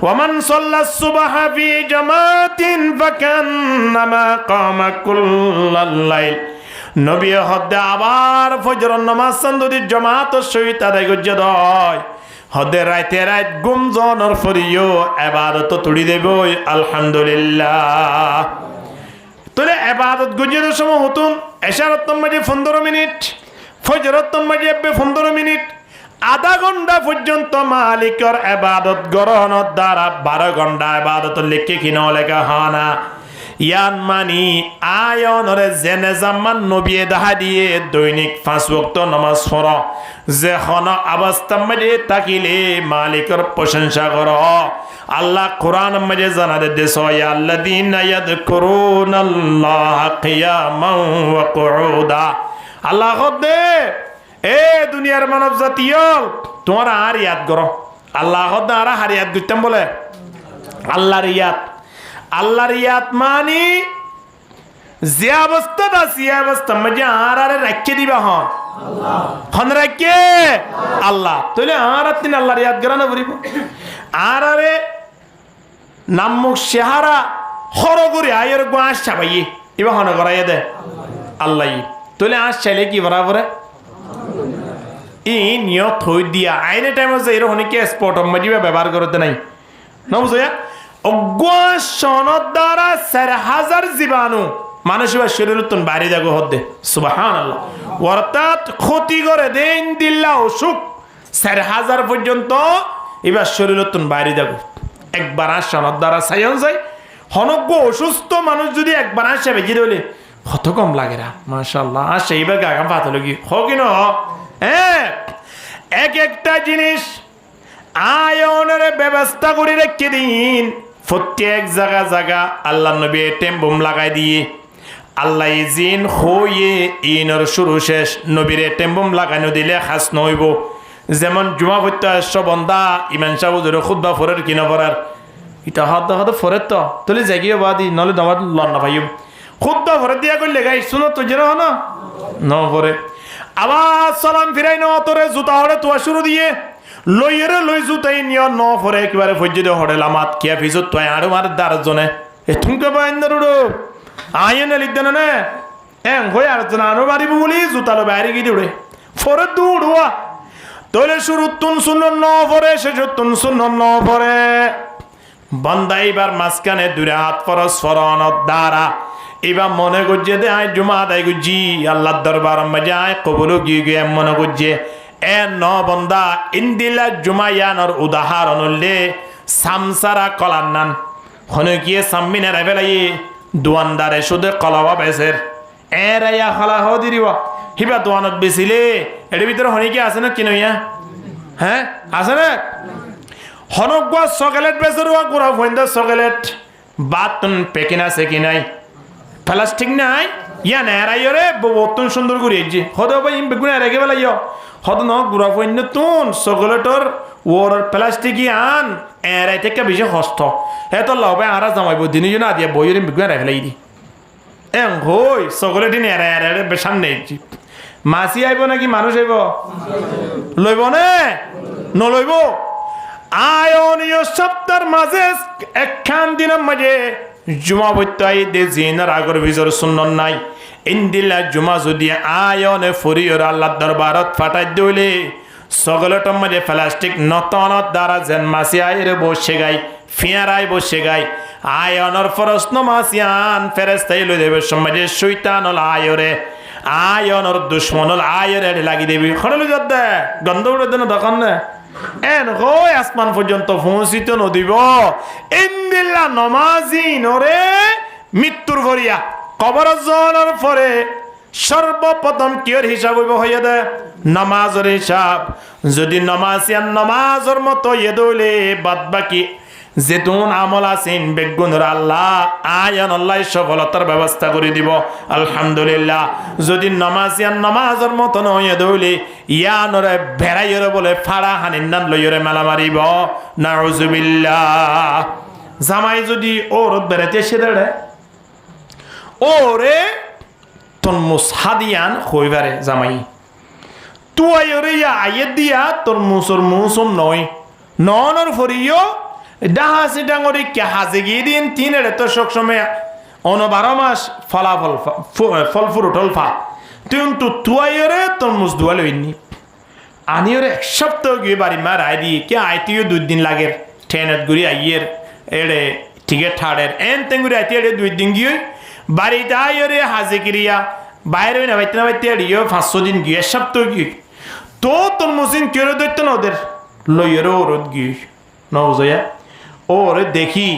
ওয়া মান সাল্লাস সুবহা ফি জামাতিন ফাকান্নামা কামা কুল্লাল লাইল নবী হদে আবার ফজরের নামাজ যদি জামাতের সহিত আদায় করে দয় হদে রাতে রাত গুমজনের ফরিও ইবাদত তুড়ি দেবই আলহামদুলিল্লাহ তোরে ইবাদত গুজের সময় হতুন ইশারাত মাঝে 15 মিনিট ফজরত মাঝে 15 মিনিট আধা ঘন্টা পর্যন্ত মালিকের ইবাদত গ্রহণের দ্বারা 12 ঘন্টা ইবাদত লিখে কিনা লেখা হানা ইয়ান মানি আয়নরে জেনে জামান নবী দেখা দিয়ে দৈনিক 5 ওয়াক্ত নামাজ পড়ো যে হন অবস্থা মাঝে তাকিলে মালিকের প্রশংসা করো আল্লাহ কোরআন মাঝে জানা দে সোয়া আল্লাযীনা ইয়াযকুরুনাল্লাহ কিয়ামান ওয়া কুউদা আল্লাহ দে এ দুনিয়ার মানব জাতীয় তোমরা আর ইয়াদ করো আল্লাহ দ্বারা আর ইয়াদ করতাম বলে আল্লাহর ইয়াদ মানি যে অবস্থা আছে এই অবস্থা মাঝে আর রাখে দিবা হন রাখে আল্লাহ তাহলে আর তিন আল্লাহর ইয়াদ করা না বলিব আর নামুক চেহারা হরগরি আয়ের গো আসছা ভাই এবার হন করাই দে আল্লাহ তাহলে আস চাইলে কি বরাবরে ই নিয়ত হই দিয়া আইনে টাইম আছে এর হনিকে স্পট মজিবা ব্যবহার করতে নাই না বুঝয়া অজ্ঞাসনত দ্বারা 4000 জীবাণু মানুষের শরীরতন বাইরে যাগো হদ্দে সুবহানাল্লাহ অর্থাৎ ক্ষতি করে দেন দিল্লা অসুখ 4000 পর্যন্ত এবার শরীরতন বাইরে যাগো একবার আসনত দ্বারা সায়ন যায় হনজ্ঞ অসুস্থ মানুষ যদি একবার আসে বেজি দিলে কত কম লাগে রা মাশাআল্লাহ আসে এইবার গাগাম পাত লগি কি না হ্যাঁ এক একটা জিনিস আয়নের ব্যবস্থা করে রেখে দিন প্রত্যেক জায়গা জায়গা আল্লাহ নবী টেম্বুম লাগাই দিয়ে আল্লাহ জিন হয়ে ইনর শুরু শেষ নবীর টেম্বুম লাগানো দিলে খাস নইব যেমন জুমা ভত্য বন্ধা ইমান সাহুজুর খুদ্া ফরের কিনা ফরার ইটা হদ হদ ফরের তো তুলে জাগিয়ে বাদি নলে দমার লন্না ভাইও খুদ্া ফরের দিয়া করলে গাই শুনো তো যেন না ন ফরে আবার সালাম ফিরাই ন তোরে জুতা হরে তোয়া শুরু দিয়ে লইয়েরে লই জুতাই নিয় ন ফরে একেবারে ফজ্জিদে হরে লামাত কিয়া ফিজত তোয় আরো মার দারজনে এ তুমি বাইন দরুড়ো আইনে লিখদেন না হ্যাঁ হয়ে আর আরো বাড়িব বলি জুতালো বাইরে গিয়ে দৌড়ে ফরে দৌড়ুয়া তোলে শুরু তুন শূন্য ন ফরে শেষ তুন শূন্য ন ফরে বন্দা এবার মাঝখানে দূরে হাত ফরস ফরন দ্বারা এবার মনে করছে দে আয় জুমা আদায় গুজি আল্লাহর দরবার মাঝে আয় কবুল গিয়ে গিয়ে মনে করছে এ ন বন্দা ইন্দিলা জুমায়ানর উদাহরণ হলে সামসারা কলার নান হনে গিয়ে সাম্মিনে ফেলাই দোয়ানদারে শুধু কলাবা বেসের এরাইয়া খলা হ দিবা হিবা দোয়ানত বেছিলে এর ভিতরে হনে কি আছে না কিনো ইয়া হ্যাঁ আছে না হনগুয়া চকলেট বেসের গুড়া ফইন্দা চকলেট বাতুন পেকিন আছে কি নাই প্লাস্টিক নাই ইয়া নেরাইও রে বতুন সুন্দর করে যে হদ ভাই বেগুন রেখে বেলাইও হদ ন গুড়া ফইন্দ তুন চকলেটর ওর প্লাস্টিক আন এরাই থেকে বেশি হস্ত হে তো লবে আরা জামাইব দিনই জন আদিয়া বইয়ের বেগুন রেখে লাই দি এং হই চকলেট নেড়া এরা সামনে মাছি আইব নাকি মানুষ আইব লইব নে নলইব আয়নীয় সপ্তাহের মাঝে একখান দিনের মাঝে জুমা বইতাই দে জিনার আগর ভিজর সুন্নত নাই ইন্দিলা জুমা যদি আয়নে ফরিয়র আল্লাহ দরবারত ফাটাই দিলে সকলটার মাঝে প্লাস্টিক নতনত দ্বারা যেন মাছি আইরে বসে গাই ফিয়ারাই বসে গাই আয়নর ফরস্ন মাসিয়ান ফেরেস্তাই লই দেবে সমাজে শৈতানল আয়রে আয়নর দুশ্মনল আয়রে লাগি দেবি খড়লে যদ দে গন্ধ উড়ে দেন দোকান না এন হই আসমান পর্যন্ত পৌঁছিত নদিব ইন্দিল্লা নমাজি নরে মৃত্যুর ভরিয়া কবর জনের পরে সর্বপ্রথম কিয়র হিসাব হইব হইয়া দে নামাজের হিসাব যদি নমাজিয়ান নামাজের মতো ইয়ে দইলে বাদ বাকি যেতুন আমল আছেন বেগুনের আল্লাহ আয়ান আল্লাহ সফলতার ব্যবস্থা করে দিব আলহামদুলিল্লাহ যদি নমাজিয়ান নামাজের মতো নয় দইলে ইয়ানরে ভেড়াইরে বলে ফাড়া হানিন নান লইরে মেলা মারিব নাউজুবিল্লাহ জামাই যদি ওর বেড়াতে এসে দেড়ে ওরে তোর মুসাদিয়ান হইবারে জামাই তুই ওরে আইয়ে দিয়া তোর মুসর মুসম নয় ননর ফরিও ডাহাসি ডাঙরি কে হাজে গিয়ে দিন তিনের তো সবসময় 12 মাস ফলাফল ফল ফুরুট ফা তুই তুয়াইরে তোর মুস দুয়া লইনি আনিওরে এক সপ্তাহ গিয়ে বাড়ি মার আই দিয়ে কে আইতিও 2 দিন লাগে ট্রেনের ঘুরি আইয়ের এড়ে টিকিট ঠাড়ের এন তেঙ্গুরি আইতে এড়ে 2 দিন গিয়ে বাড়িতে আইরে হাজে কিরিয়া বাইরে না বাইতে এড়িও 500 দিন গিয়ে সপ্তাহ গিয়ে তো তোর মুসিন কেউ দেখতো না ওদের লইয়েরও ওরত গিয়ে নজয়া ওরে দেখি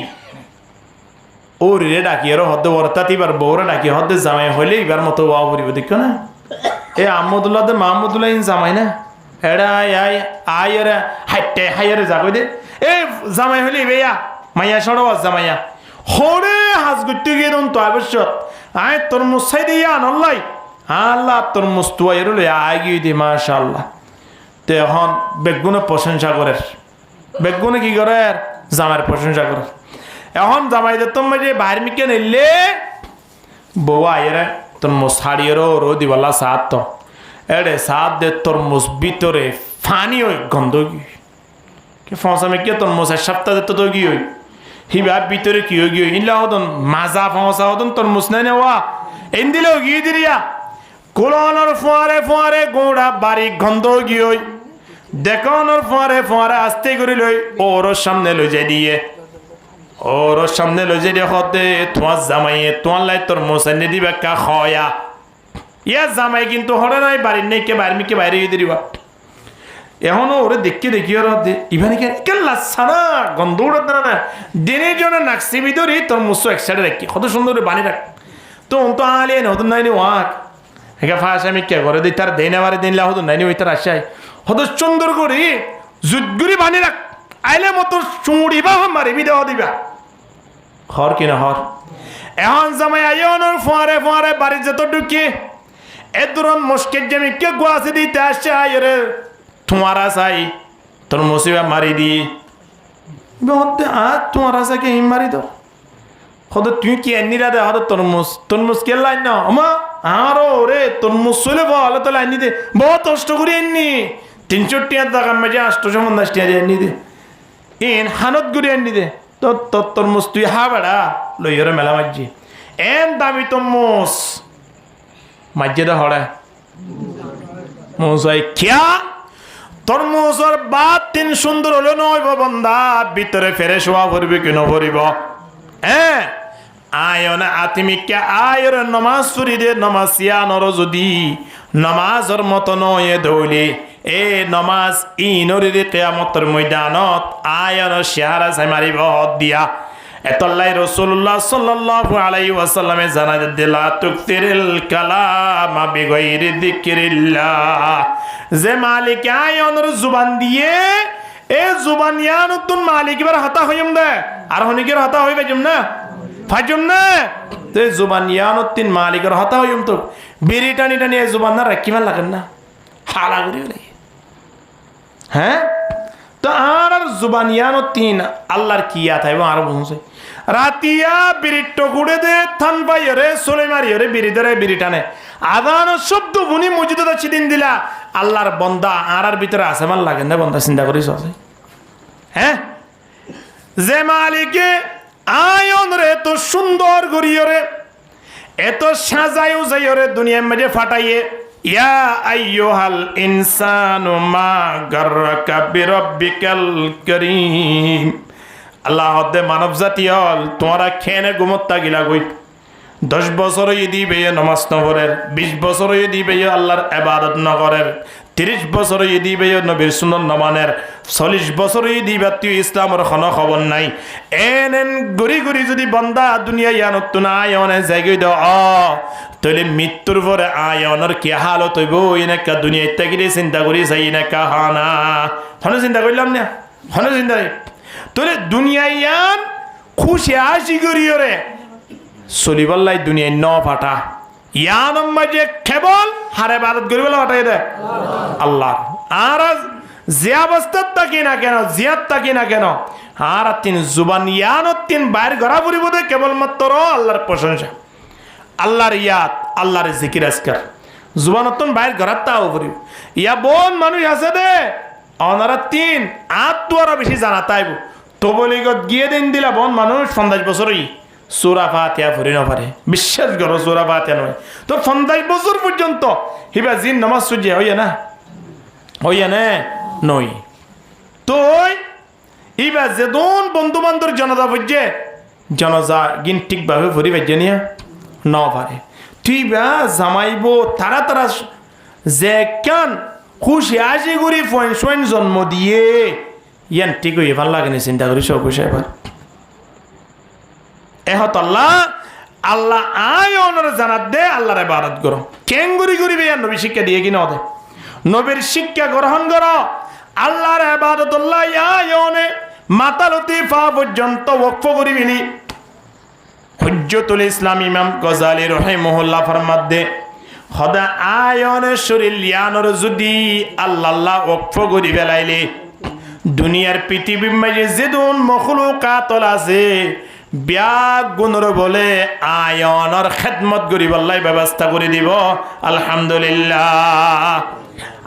ওরে ডাকি আর হদ্দে ওরতাত এবার বউরে ডাকি হদ্দে জামাই হইলে এবার মতো ওয়া পড়িব দেখো না এ আহমদুল্লাহ দে মাহমুদুল্লাহ ইন জামাই না এডা আই আরে হাইটে হাইরে যাগো দে এ জামাই হইলে বেয়া মাইয়া সড়ো জামাইয়া হরে হাজ গুত্তি গেরুন তো অবশ্য আয় তোর মুসাই দিয়া নল্লাই আল্লাহ তোর মুস্তুয়া এরলে আই গিয়ে দি মাশাআল্লাহ তে এখন বেগুনে প্রশংসা করে বেগুনে কি করে জামাইয়ের প্রশংসা করে এখন জামাইদের তো মাঝে বাইরে মিকে নিলে বউ আইরে তোর মুস হাড়িয়েরও রো দিবাল্লা সাত তো এড়ে সাত দে তোর মুস ভিতরে ফানি ওই গন্ধ গিয়ে কে ফসা মেকে তোর মুস এক সপ্তাহ দে তো গিয়ে হিবা ভিতরে কি হয়ে গিয়ে ইনলা হতন মাজা ফসা হতন তোর মুস নাই নেওয়া এন দিলেও গিয়ে দিরিয়া কোলনের ফোয়ারে ফোয়ারে গোড়া বাড়ি গন্ধ গিয়ে দেখানোর ফোয়ারে ফোয়ারে আসতে করে লই ওর সামনে লই যাই দিয়ে ওর সামনে লই যাই দিয়ে হতে তোমার জামাইয়ে তোমার লাই তোর মোসাইনে দিবে কা খয়া ইয়া জামাই কিন্তু হরে নাই বাড়ির নেই কে বাইরে মিকে বাইরে দিয়ে দিবা এখনো ওরে দেখি ওর ইভানি কেল্লা সারা গন্ধ উড়াতে না দিনের জন্য নাকসি ভিতরে তোর মুসো এক সাইডে রাখি কত সুন্দর বানি রাখ তো তো আলে নতুন নাইনি ওয়াক একা ফাঁস আমি কে করে দিই তার দেন আবার দিন হতো নাইনি ওই তার আশায় হতো সুন্দর করে জুতগুড়ি বানি রাখ আইলে মতো চুড়িবা মারিবি দেওয়া দিবা হর কিনা হর এখন জামাই আইনর ফোয়ারে বাড়ি যেত ঢুকি এ দূরন মুশকিল জমি কে গোয়াছে দিতে আসছে আইরে তোমারা চাই তোর মুসিবা মারি দি তোমারা চাকে হিম মারি তো হতো তুই কি এনিরা দে হতো তরমুজ কে লাইন না আমা আরো রে তরমুজ চলে বলে তো লাইন দে বহুত কষ্ট করে এননি 300 টাকা টাকা মেজে 850 টাকা দিয়ে এনে দে ইন হানত ঘুরে এনে দে তো তরমুজ তুই হা বেড়া লইরে মেলা মাঝি এন দামি তরমুজ মাঝে দা হড়ে মৌসাই কিয়া তরমুজের বাদ 3 সুন্দর হলো নয় বন্দা ভিতরে ফেরে শোয়া ভরবে কেন ভরিব হ্যাঁ আয়ন আতিমিকা আয়র নমাজ পড়ি দে নমাজ ইয়ানর যদি নমাজর মত নয় দৌলি এ নমাজ ইনরিরে কিয়ামতের ময়দানত আয়ন শিহারা সাই মারিব দিয়া এতল্লাই রাসূলুল্লাহ সাল্লাল্লাহু আলাইহি ওয়াসাল্লামে জানাই দিলা তুকতিরিল কালামা বিগাইরি যিকরিল্লাহ যে মালিক আয়নর জুবান দিয়ে এ জুবান ইয়ানতুন মালিক বার হাতা হইম দে আর হনিকের হাতা হইবে জম না ফাজম না তে জুবান ইয়ানতুন মালিকের হাতা হইম তো বিড়ি টানি এ জুবান না রাখিমান লাগেন না হালা করি লাগে হ্যাঁ তো আর জুবান ইয়ানতুন আল্লাহর কিয়া থাইব আর বুঝছে রাতিয়া বিড়ির টকুড়ে দে থান পাইরে সোলে মারিরে বিড়ি ধরে বিড়ি টানে আদান শব্দ বুনি মসজিদে চিদিন দিলা আল্লাহর বন্দা আর ভিতরে আসমান লাগে না বন্দা চিন্তা করিস আছে হ্যাঁ যে মালিকে আয়ন রে তো সুন্দর গড়িয়রে এত সাজায়ও যাইরে দুনিয়ার মাঝে ফাটাইয়ে ইয়া আইয়ুহাল ইনসানু মা গাররাকা বিরাব্বিকাল কারীম আল্লাহ দে মানব জাতি হল তোমরা খেনে গুমত্তা গিলা গই 10 বছর দিবে নমাজ নগরের 20 বছর দিবে আল্লাহর ইবাদত নগরের 30 বছর দিবে নবীর সুন্নাত নমানের 40 বছর দিবে তুই ইসলামের কোনো খবর নাই এনেন গরি গরি যদি বান্দা দুনিয়া ইয়ানত না আয়নে জায়গায় দাও তাহলে মৃত্যুর পরে আয়নের কি হালত হইব এনেকা দুনিয়া থেকে চিন্তা করি যাই এনেকা হানা হনে চিন্তা করলাম না হনে চিন্তা তোরে দুনিয়ায়ান খুশি আসি করিও চলিবাল্লাই দুনিয়ায় ন ফাটা ইয়ানম মাঝে কেবল হারে ভারত গরিবেলা ফাটাই দে আল্লাহ আর যে অবস্থাত থাকি না কেন জিয়াত থাকি না কেন আর 3 জুবান ইয়ানত 3 বাইর ঘরা ফুরিব দে কেবলমাত্র আল্লাহর প্রশংসা আল্লাহর ইয়াদ আল্লাহর জিকির আজকার জুবানতন বাইর ঘরাত তাও ফুরিব ইয়া বোন মানুষ আছে দে অনারা 3 আট তোরা বেশি জানা তাইব তো বলি গিয়ে দিন দিলা বোন মানুষ 50 বছরই সূরা ফাতিহা পড়ি না পারে বিশ্বাস করো সূরা ফাতিহা নয় তো 50 বছর পর্যন্ত হিবা জিন নামাজ সুজে হইয়া না নই তো ইবা যেদন বন্ধু বান্ধব জনতা বুঝে জনজা গিন ঠিকভাবে পড়ি বাজে নিয়া ন পারে তুই বা জামাইব তারা যে কেন খুশি আসি করি ফয়েন জন্ম দিয়ে ইয়ান ঠিক হয়ে ভাল লাগে না চিন্তা করি সব খুশি এবার এহত আল্লাহ আয়নের জানাত দে আল্লাহর ইবাদত করো কেন করিবে নবী শিক্ষা দিয়ে কি না দে নবীর শিক্ষা গ্রহণ করো আল্লাহর ইবাদত আয়নে মাথা লতিফা পর্যন্ত ওয়াকফ করিবিনি হুজ্জতুল ইসলাম ইমাম গজালি রাহিমাহুল্লাহ ফরমাত দে খোদা আয়নে শরীর ইয়ানর যদি আল্লাহ ওয়াকফ করি বেলাইলে দুনিয়ার পৃথিবীর মাঝে যেদুন মখলুকাত আছে ব্যাগ গুণর বলে আয়নর খেদমত করি বল্লাই ব্যবস্থা করে দিব আলহামদুলিল্লাহ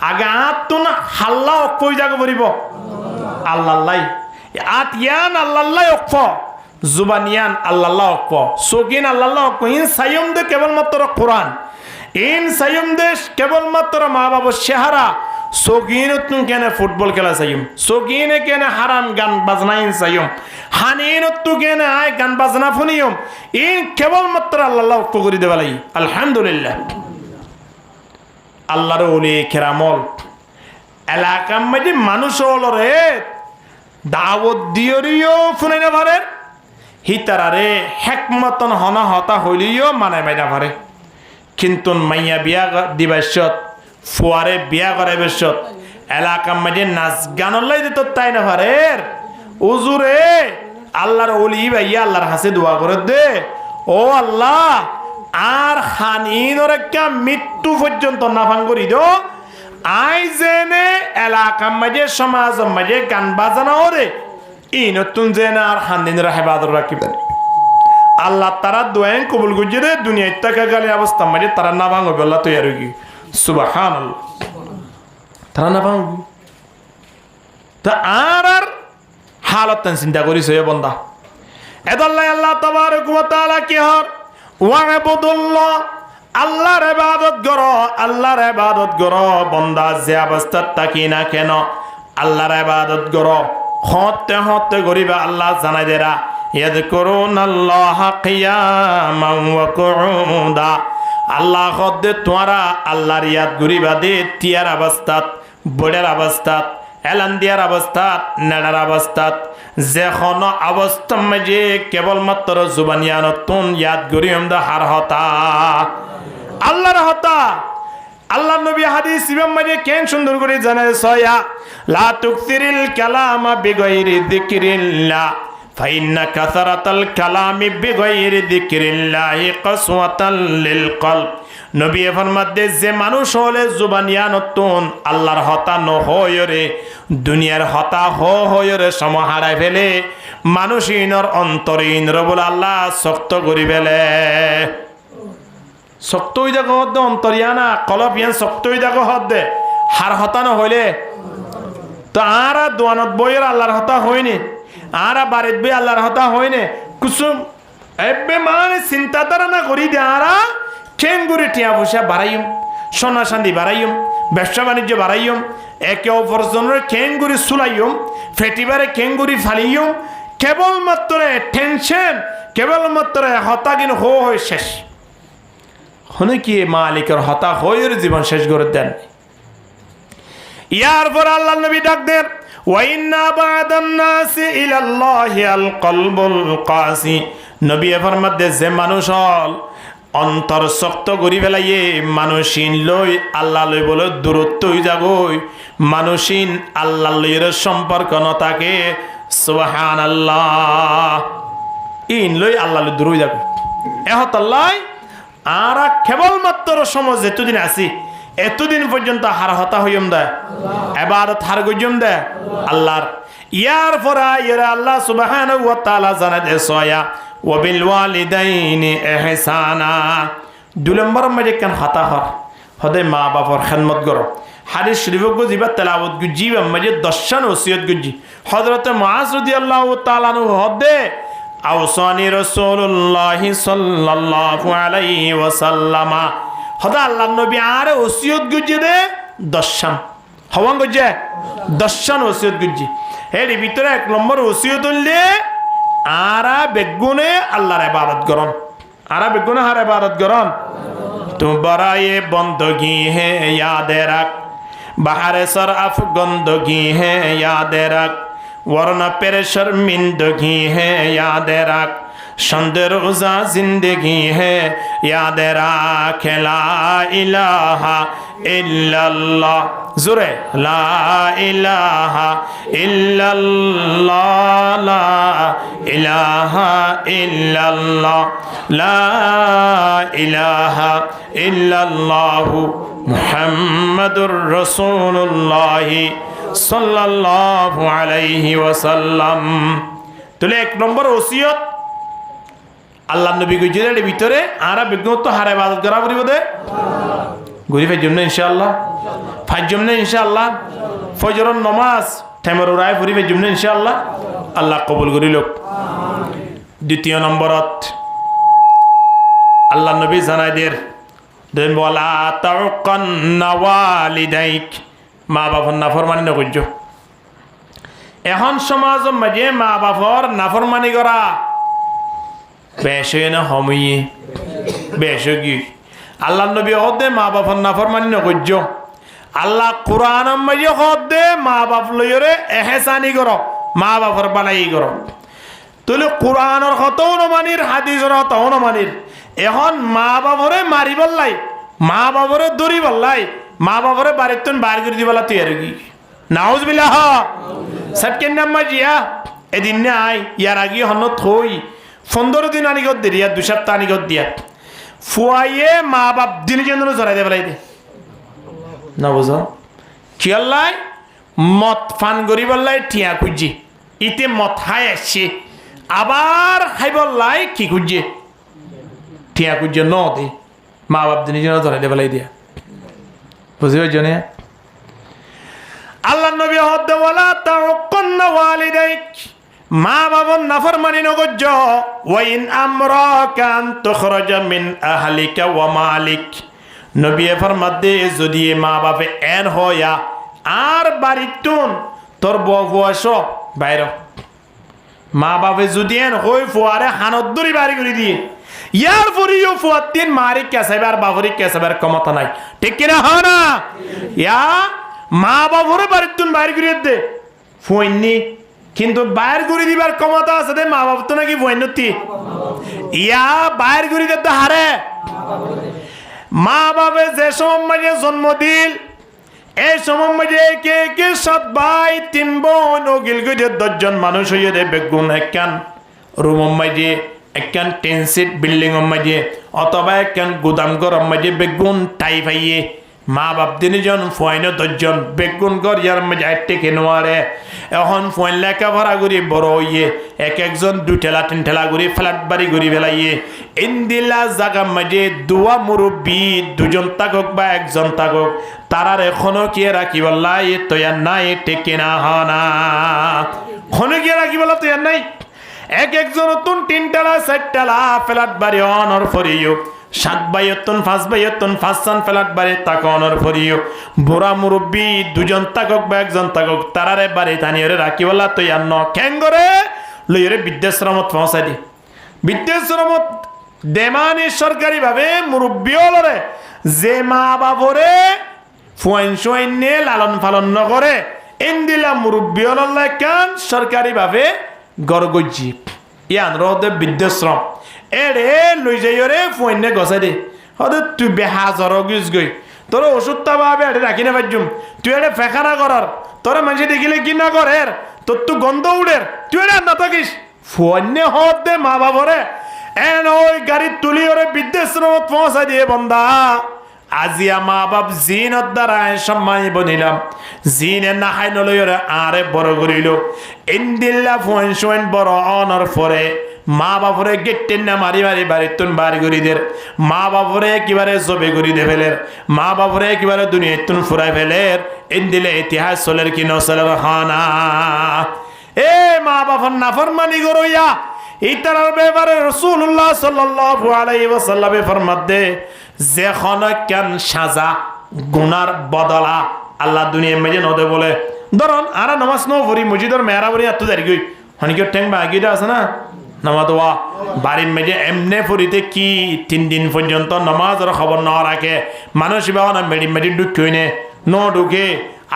আগে আতুন হাল্লা অক্ষয় জাগ করিব আল্লাহ আত ইয়ান আল্লাহ অক্ষ জুবানিয়ান আল্লাহ অক্ষ সকিন আল্লাহ অক্ষ ইন সাইম দে কেবলমাত্র কোরআন ইন সাইম দেশ কেবলমাত্র মা বাবার চেহারা সকিন তুম কেন ফুটবল খেলা চাইম সকিনে কেন হারাম গান বাজনা ইন চাইম হানিন তু কেন আয় গান বাজনা ফুনিয়ম ইন কেবলমাত্র আল্লাহ অক্ষ করে দেবা লাগি আলহামদুলিল্লাহ আল্লাহর ওলি কেরামল এলাকার মাঝে মানুষ হল রে দাওয়াত দিয়রিও শুনে না পারে হিতারারে হেকমতন হনা হতা হইলিও মানে মাইনা পারে কিন্তু মাইয়া বিয়া দিবাসত ফুয়ারে বিয়া করে বেশত এলাকার মাঝে নাচ গান লাই দিত তাই না পারে উজুরে আল্লাহর ওলি ভাইয়া আল্লাহর হাসে দোয়া করে দে ও আল্লাহ আর হানিনর একটা মৃত্যু পর্যন্ত না ভাঙ করি দো আই জেনে এলাকার মাঝে সমাজ মাঝে গান বাজানো ওরে ই নতুন জেনে আর হানিনর হেফাজত রাখিবেন আল্লাহ তারা দোয়েন কবুল গুজিয়ে দে দুনিয়ায় টাকা গালি অবস্থা মাঝে তারা না ভাঙবে আল্লাহ তৈরি হয়ে গিয়ে সুবহানাল্লাহ তারা না ভাঙবে তা আর হালত চিন্তা করিস বন্দা এদাল্লাহ আল্লাহ তাবারক ওয়া তাআলা কি হর ওয়াবুদুল্লাহ আল্লাহর ইবাদত করো আল্লাহর ইবাদত করো বন্দা যে অবস্থা থাকি না কেন আল্লাহর ইবাদত করো হতে হতে গরিবা আল্লাহ জানাই দেরা ইয়াযকুরুনাল্লাহ কিয়ামান ওয়া কুউদা আল্লাহ খদ্দে তোমরা আল্লাহর ইয়াদ গরিবা দে তিয়ার অবস্থাত বড়ের অবস্থাত এলান দিয়ার অবস্থাত নেড়ার অবস্থাত যে কোনো অবস্থা মাঝে কেবলমাত্র জুবানিয়ানতুন ইয়াদ গরিম দা হার হতা আল্লাহর হতা আল্লাহ নবী হাদিস ইমাম মাঝে কেন সুন্দর করে জানায় সয়া লা তুকসিরিল কালামা বিগাইরি যিকরিল্লাহ ফাইন্না কাসারাতাল কালামি বিগাইরি যিকরিল্লাহি কাসওয়াতাল লিল কলব নবী ফরমাতে যে মানুষ হলে জুবানিয়ানতুন আল্লাহর হতা ন হয়রে দুনিয়ার হতা হয়রে সমাহারায় ফেলে মানুষ ইনর অন্তরীন রবুল আল্লাহ শক্ত করি ফেলে শক্ত হয়ে দেখো হদ্দে অন্তরিয়ানা কলপ ইয়ান শক্ত হয়ে দেখো হদ্দে হার হতা ন হইলে তো আর দোয়ানত বইয়ের আল্লাহর হতা হয়নি আর বাড়িত বই আল্লাহর হতা হয়নি কুসুম এবে মানে চিন্তাধারা না করি দে আরা কেঙ্গুরি টিয়া পয়সা বাড়াইম সোনা চাঁদি বাড়াইম ব্যবসা বাণিজ্য বাড়াইম একে অপরজনের কেঙ্গুরি চুলাইম ফেটিবারে কেঙ্গুরি ফালিম কেবলমাত্র টেনশন কেবলমাত্র হতাগিন হয়ে শেষ হনে কি মালিকের হতা হয়ে জীবন শেষ করে দেন ইয়ার পর আল্লাহ নবী ডাক দেন ওয়াইন্না বাদান নাসি ইলাল্লাহি আল কলবুল কাসি নবী ফরমাতে যে মানুষ হল অন্তর শক্ত করি ফেলাইয়ে মানুষিন লই আল্লাহ লই বলে দূরত্ব হয়ে যাবই মানুষিন আল্লাহ লইয়ের সম্পর্ক ন থাকে সুবহানাল্লাহ ইন লই আল্লাহ লই দূর হয়ে যাবে এহত আল্লাহ আর কেবলমাত্র সমাজ এতদিন আছি এতদিন পর্যন্ত হার হতা হইম দেয় এবার হার গজম দেয় আল্লাহর ইয়ার পরা ইয়ার আল্লাহ সুবহানাহু ওয়া তাআলা জানা দে সয়া ওয়াবিল ওয়ালিদাইনি ইহসানা দুই নম্বর মাঝে কেন হতা হর হদে মা বাবার খেদমত করো হাদিস শরীফ গুজিবা তেলাওয়াত গুজিবা মাঝে দশান ওসিয়ত গুজি হযরত মুআজ রাদিয়াল্লাহু তাআলা আনহু হদে আওসানি রাসূলুল্লাহ সাল্লাল্লাহু আলাইহি ওয়াসাল্লাম হদা আল্লাহ নবী আর ওসিয়ত গুজি দে দশান হওয়ান গুজে দশান ওসিয়ত গুজি এর ভিতরে এক নম্বর ওসিয়ত হইলে আরা বেগুনে আল্লাহর ইবাদত করন আরা বেগুনে হার ইবাদত করন তুম বরায়ে বন্দগি হে याद रख বাহারে সর আফগন্দগি হে याद रख वरना पेरे शर्मिंदगी है याद रख शंद रोजा जिंदगी है याद रख ला इलाहा इल्लल्लाह जुरे ला इलाहा इल्लल्लाह ला इलाहा इल्लल्लाह ला इलाहा इल्लल्लाह मुहम्मदुर रसूलुल्लाह সাল্লাল্লাহু আলাইহি ওয়াসাল্লাম তাহলে এক নম্বর ওসিয়ত আল্লাহ নবী গুজরের ভিতরে আরা বিজ্ঞত হারে ইবাদত করা পড়িব দে গরিবের জন্য ইনশাআল্লাহ ফাজ্জম না ইনশাআল্লাহ ফজরের নামাজ টাইমের রায় পড়িবে জন্য ইনশাআল্লাহ আল্লাহ কবুল করিল দ্বিতীয় নম্বরত আল্লাহ নবী জানাই দের দেন বলা তাউকান ওয়ালিদাইক মা বাবার নাফরমানি নকর্য এখন সমাজ মাঝে মা বাবার নাফরমানি করা বেশ না হমিয়ে বেশ কি আল্লাহ নবী হদে মা বাবার নাফরমানি নকর্য আল্লাহ কোরআন মাঝে হদ দে মা বাপ লইরে এহসানি করো মা বাপর বালাই করো তুলে কোরআনের হতও নমানির হাদিসের হতও নমানির এখন মা বাপরে মারি বললাই মা বাপরে দড়ি বললাই মা বাপরে বাড়ির তুন বার করে দিবলা তুই আর কি নাউজবিল্লাহ সটকেন নাম্মা জিয়া এদিন না আই ইয়ার আগে হন থই 15 দিন আনি গদ দিয়া 2 সপ্তাহ আনি গদ দিয়া ফুয়াইয়ে মা বাপ দিন জন্য জড়াই দে বলাই দে না বুঝো চিয়াল্লাই মত ফান গরি বললাই টিয়া খুঁজি ইতে মত হাই আসছে আবার হাই বললাই কি খুঁজছে টিয়া খুঁজছে ন দে মা বাপ দিন জন্য জড়াই দে বলাই দিয়া বুঝি ওই জন্য আল্লাহ নবী হদ্দে বলা তাওয়াক্কান্না ওয়ালিদাইক মা বাবার নাফরমানি নগজ্জ ওয়াইন আমরাকা আন তুখরাজা মিন আহলিকা ওয়া মালিক নবী ফরমাদে যদি মা বাপে এন হয়া আর বাড়িতুন তোর বয়স বাইর মা বাপে যদি এন হই ফুয়ারে হানত দরি বাড়ি করে দিয়ে ইয়ার পরিও ফুয়াতিন মারি কেসাইবার বাবরি কেসাইবার ক্ষমতা নাই ঠিক কিনা হয় না ইয়া মা বাবরে বাড়িতুন বাইর করে দে ফুইনি কিন্তু বাইর করে দিবার ক্ষমতা আছে দে মা বাপ তো নাকি ফুইনতি ইয়া বাইর করে দে হারে মা বাপে যে সময় মাঝে জন্ম দিল এই সময় মাঝে কে কে 7 ভাই 3 বোন ও গিলগিলে 10 জন মানুষ হইয়ে দে বেগুন একখান রুম মাঝে একখান 10 সিট বিল্ডিং মাঝে অথবা একখান গুদাম ঘর মাঝে বেগুন টাই পাইয়ে মা বাপ দিনজন ফুয়াইন 10 জন বেগুন ঘর ইয়ার মাঝে আটটে কেনোয়ারে এখন ফুয়াইন লেখাপড়া করি বড় হইয়ে এক একজন 2 ঠেলা 3 ঠেলা করি ফ্ল্যাট বাড়ি করি বেলাইয়ে ইন্দিলা জাগা মাঝে দুয়া মুরব্বী 2 জন থাকক বা 1 জন থাকক তারার এখনো কি রাখি বললাই তৈয়ার নাই টেকে না হনা খনো কি রাখি বলা তৈয়ার নাই এক একজন তুন 3 ঠেলা 4 ঠেলা ফ্ল্যাট বাড়ি অনর ফরিও 7 বাইয়তন 5 বাইয়তন 5 জন ফ্ল্যাট বাড়ি তাকনর ফরিও বুড়া মুরব্বী 2 জন থাকক বা 1 জন থাকক তারারে বাড়ি তানিয়রে রাখি বলা তৈয়ার ন খেঙ্গরে লইরে বিদ্যাশ্রমত পৌঁছাই দি বিদ্যাশ্রমত দেমানি সরকারি ভাবে মুরব্বী হলরে যে মা বাবরে ফুয়াইন সোয়াইন নে লালন পালন নকরে ইন্দিলা মুরব্বী হললে কান সরকারি ভাবে গরগজি ইয়ান রদে বিদ্যাশ্রম এরে লই যাইরে ফুয়াইন গছাই দে হদে তুই বেহাজর গিস গই তোর ওষুধটা ভাবে এড়ে রাখি না পাইজুম তুই এড়ে ফেখানা করার তোর মানুষ দেখিলে কি না করের তোর তো গন্ধ উড়ের তুই এড়ে না থাকিস ফুয়াইন হদ দে মা বাবরে এন ওই গাড়ি তুলি ওরে বিদ্যাশ্রমত পৌঁছাই দিয়ে বন্দা আজিয়া মা বাপ জিনত দ্বারায় সম্মানী বনিলাম জিনে না খাই নলই ওরে আরে বড় করিল ইন্দিল্লা ফুয়াইন সোয়াইন বড় অনর ফরে মা বাপরে গেটেন না মারি মারি বাড়িতুন বাড়ি গরিদের মা বাপরে একেবারে জবে গরি দে ফেলের মা বাপরে একেবারে দুনিয়াতুন ফুরাই ফেলের ইন্দিলে ইতিহাস চলের কি নচলের হানা এ মা বাপর নাফরমানি গরইয়া ইতার ব্যাপারে রাসূলুল্লাহ সাল্লাল্লাহু আলাইহি ওয়াসাল্লামে ফরমাতে যে খন কেন সাজা গুনার বদলা আল্লাহ দুনিয়ার মধ্যে নদে বলে ধরুন আর নামাজ ন পড়ি মসজিদের মেহরা পড়ি এত দেরি গই হনিকে ট্যাং বাগিটা আছে না নামাজ ওয়া বাড়ির মেজে এমনে পড়িতে কি 3 দিন পর্যন্ত নামাজের খবর না রাখে মানুষ বাবা মেডি মেডি ঢুকইনে ন ঢুকে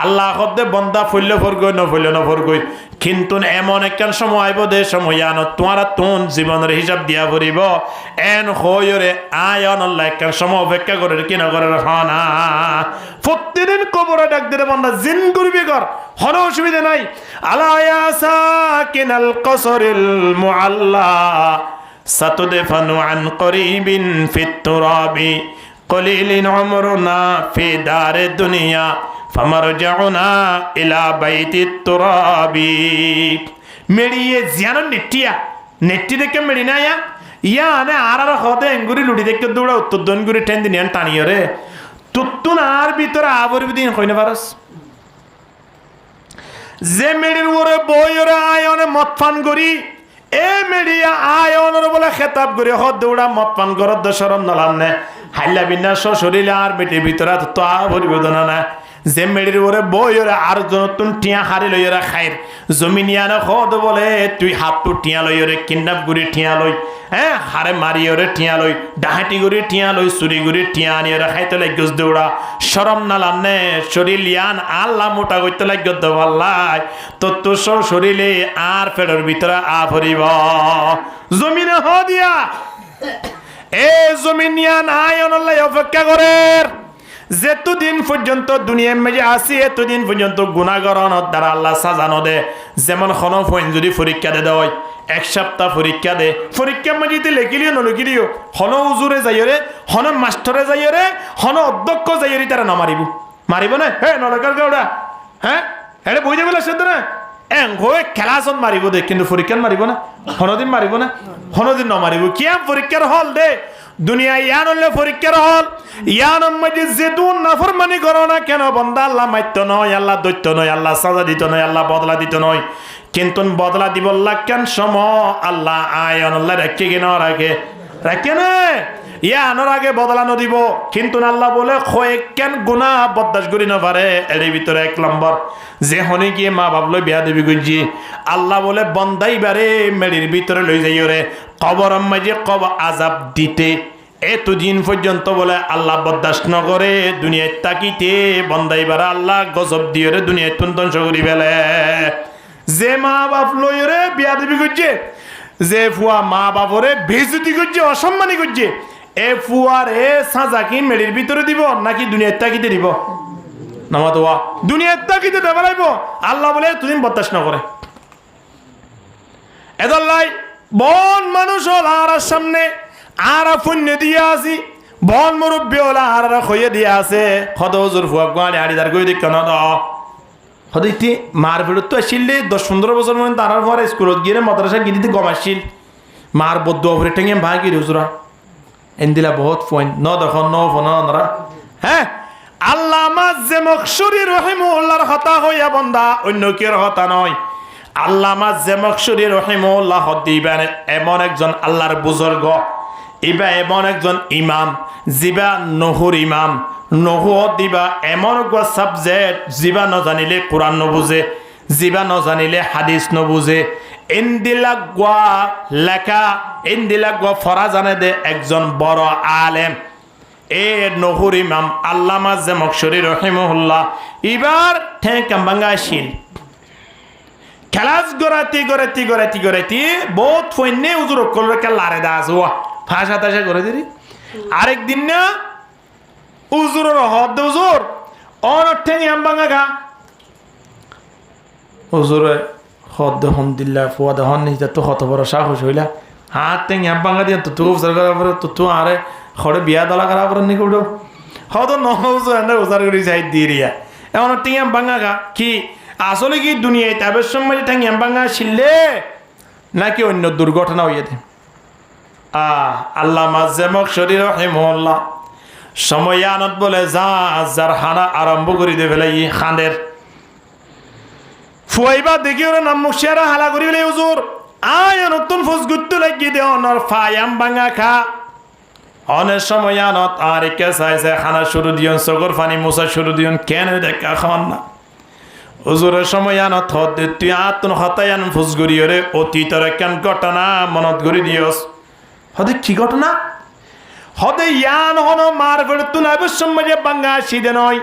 আল্লাহ হদ্দে বন্দা ফুললে ফরগই ন ফুললে ন ফরগই কিন্তু এমন একখান সময় আইব দে সময় আন তোমারা তুন জীবনের হিসাব দিয়া পড়িব এন হইরে আয়ন আল্লাহ একখান সময় অপেক্ষা করে কি না করে না প্রতিদিন কবরে ডাক দিলে বন্দা জিন করবি কর হন অসুবিধা নাই আলা ইয়াসা কিনাল কসরিল মুআল্লা সাতুদফানু আন করিবিন ফিত তুরাবি কলিলিন উমরুনা ফি দারে দুনিয়া ফামারজাউনা ইলা বাইতিত তুরাবি মেড়িয়ে জিয়ানো নেট্টি দেখে মেড়ি না ইয়া আনে আর হতে এঙ্গুরি লুড়ি দেখে দৌড়া উত্তর দনগুরি টেন দিন টানিয়ে রে তুত্তুন আর ভিতরে আবরি দিন হইনে পারস যে মেড়ির ওরে বই ওরে আয়নে মদ ফান করি এ মেড়িয়া আয়নের বলে খেতাব করি হদ দৌড়া মদ পান করত শরম নলাম নে হাইলা বিন্যাস শরীরে আর বেটির ভিতরে তো আবরি বেদনা না যে মেড়ির ওরে বই ওরে আর নতুন টিয়া হারি লই ওরা খাইর জমিনিয়ানে খদ বলে তুই হাতটু টিয়া লই ওরে কিডন্যাপ করে টিয়া লই হ্যাঁ হারে মারি ওরে টিয়া লই ডাহাটি করে টিয়া লই চুরি করে টিয়া আনি ওরা খাইতে লাগিস দৌড়া শরম না লানে শরীর ইয়ান আল্লাহ মোটা করতে লাগ দেওয়াল্লাই তোর তো শরীরে আর ফেডর ভিতরে আ ভরিব জমিনে হ দিয়া এ জমিনিয়ান আয়ন আল্লাহ অপেক্ষা করে যেতদিন পর্যন্ত দুনিয়ার মাঝে আসি এতদিন পর্যন্ত গুণাগরণের দ্বারা আল্লাহ সাজানো দে যেমন হন ফইন যদি পরীক্ষা দে দেয় এক সপ্তাহ পরীক্ষা দে পরীক্ষার মাঝে লেখিলিও নলিখিলিও হন উজুরে যাইরে হন মাস্টরে যাইরে হন অধ্যক্ষ যাইরি তারা নামারিব মারিব না হ্যাঁ নরকার গাউডা হ্যাঁ হ্যাঁ বই যাবে সে না খেলাচত মারিব দে কিন্তু পরীক্ষার মারিব না হনদিন মারিব না হনদিন নমারিব কিয়া পরীক্ষার হল দে দুনিয়া ইয়ান হলে পরীক্ষার হল ইয়ান মধ্যে যেদুন নাফরমানি করো না কেন বন্দা আল্লাহ মাইত্য নয় আল্লাহ দৈত্য নয় আল্লাহ সাজা দিত নয় আল্লাহ বদলা দিত নয় কিন্তু বদলা দিব কেন সম আল্লাহ আয়ন আল্লাহ রেখে কিনা রাখে রাখে না ইয়ানোর আগে বদলানো দিব কিন্তু আল্লাহ বলে কেন গুণা বদাস করি না পারে এর ভিতরে এক নম্বর যে হনে গিয়ে মা বাবলো বিয়া দেবী গুজি আল্লাহ বলে বন্দাই বারে মেড়ির ভিতরে লই যাই রে কবর মাঝে কব আজাব দিতে এতদিন পর্যন্ত বলে আল্লাহ বদাস নগরে দুনিয়ায় তাকিতে বন্দাই বারে আল্লাহ গজব দিয়ে রে দুনিয়ায় ধ্বংস করি ফেলে যে মা বাপ লই রে বিয়া দেবী গুজছে যে ফুয়া মা বাপরে বেইজ্জতি করছে অসম্মানী করছে এ ফুয়ার এ সাজা কি মেড়ির ভিতরে দিব নাকি দুনিয়ার তাকিতে দিব নামাতো দুনিয়ার তাকিতে দেবা লাগব আল্লাহ বলে তুদিন বদাস না করে এদল্লাই বন মানুষ হল আর সামনে আর পুণ্য দিয়ে আসি বন মুরব্বী হল আর খইয়ে দিয়ে আছে কত হুজুর ফুয়া গাড়ি হাড়িদার গই দেখ কেন হদিতি মার ভিড়ত তো আসলে 10-15 বছর মধ্যে তারার পরে স্কুলত গিয়ে মাদ্রাসা গিয়ে গম আসছিল মার বদ্ধ অফরে টেঙে ভাগি হুজুরা এন্দিলা বহুত পয়েন্ট ন দেখুন ন ফোন হ্যাঁ আল্লামা জেমকশুরি রহিমউল্লাহর হতা হইয়া বন্দা অন্য কের হতা নয় আল্লামা জেমকশুরি রহিমউল্লাহ হদিবেন এমন একজন আল্লাহর বুজুর্গ ইবা এমন একজন ইমাম জিবা নহর ইমাম নহু দিবা এমন গো সাবজেক্ট জিবা নজানিলে কোরআন নবুঝে জিবা নজানিলে হাদিস নবুঝে ইন্দিলা গোয়া লেখা ইন্দিলা গোয়া ফরা জানে দে একজন বড় আলেম এ নহর ইমাম আল্লামা জেমকশুরি রহিমউল্লাহ এবার ঠেকা বাঙ্গাশিল খেলাস গড়াতি বহুত ফইনে উজুর কলরে লারে দাস ওয়া ফাঁসা তাসা করে দিরি আরেক দিন না উজুরের হদ উজুর অন ঠেঙে বাঙ্গা গা উজুরে হদ হন দিল্লা ফুয়া দহন নিতে তো কত বড় সাহস হইলা হাত ঠেঙে বাঙ্গা দিয়ে তো উজার করার পরে তো আরে খড়ে বিয়া দলা করার পরে নিকে উঠো হদ উজুর উজার করে যাই দিয়ে রিয়া এমন ঠেঙে বাঙ্গা গা কি আসলে কি দুনিয়ায় তাবের সময় ঠেঙে বাঙ্গা ছিললে নাকি অন্য দুর্ঘটনা হইয়াতে আল্লামা জেমকশুরি রহিমউল্লাহ সময়ানত বলে যা যার হানা আরম্ভ করে দে ফেলে খানের ফুয়াইবা দেখি ওরা নাম মুখিয়ারা হালা করি ফেলে হুজুর আয় নতুন ফুস গুত্তু লাগিয়ে দে অনর ফায়াম বাঙ্গা খা অনেক সময়ানত আর কে চাইছে খানা শুরু দিয়ন চকর ফানি মোছা শুরু দিয়ন কেন দেখা খান না হুজুরের সময়ানত হদ তুই আতুন হতায়ান ফুস গড়ি রে অতীতরে কেন ঘটনা মনত গড়ি দিয়স হদে কি ঘটনা হদে ইয়ান হন মার ফেলে তুন আবশ্যম্মাজে বাঙ্গা সিদে নয়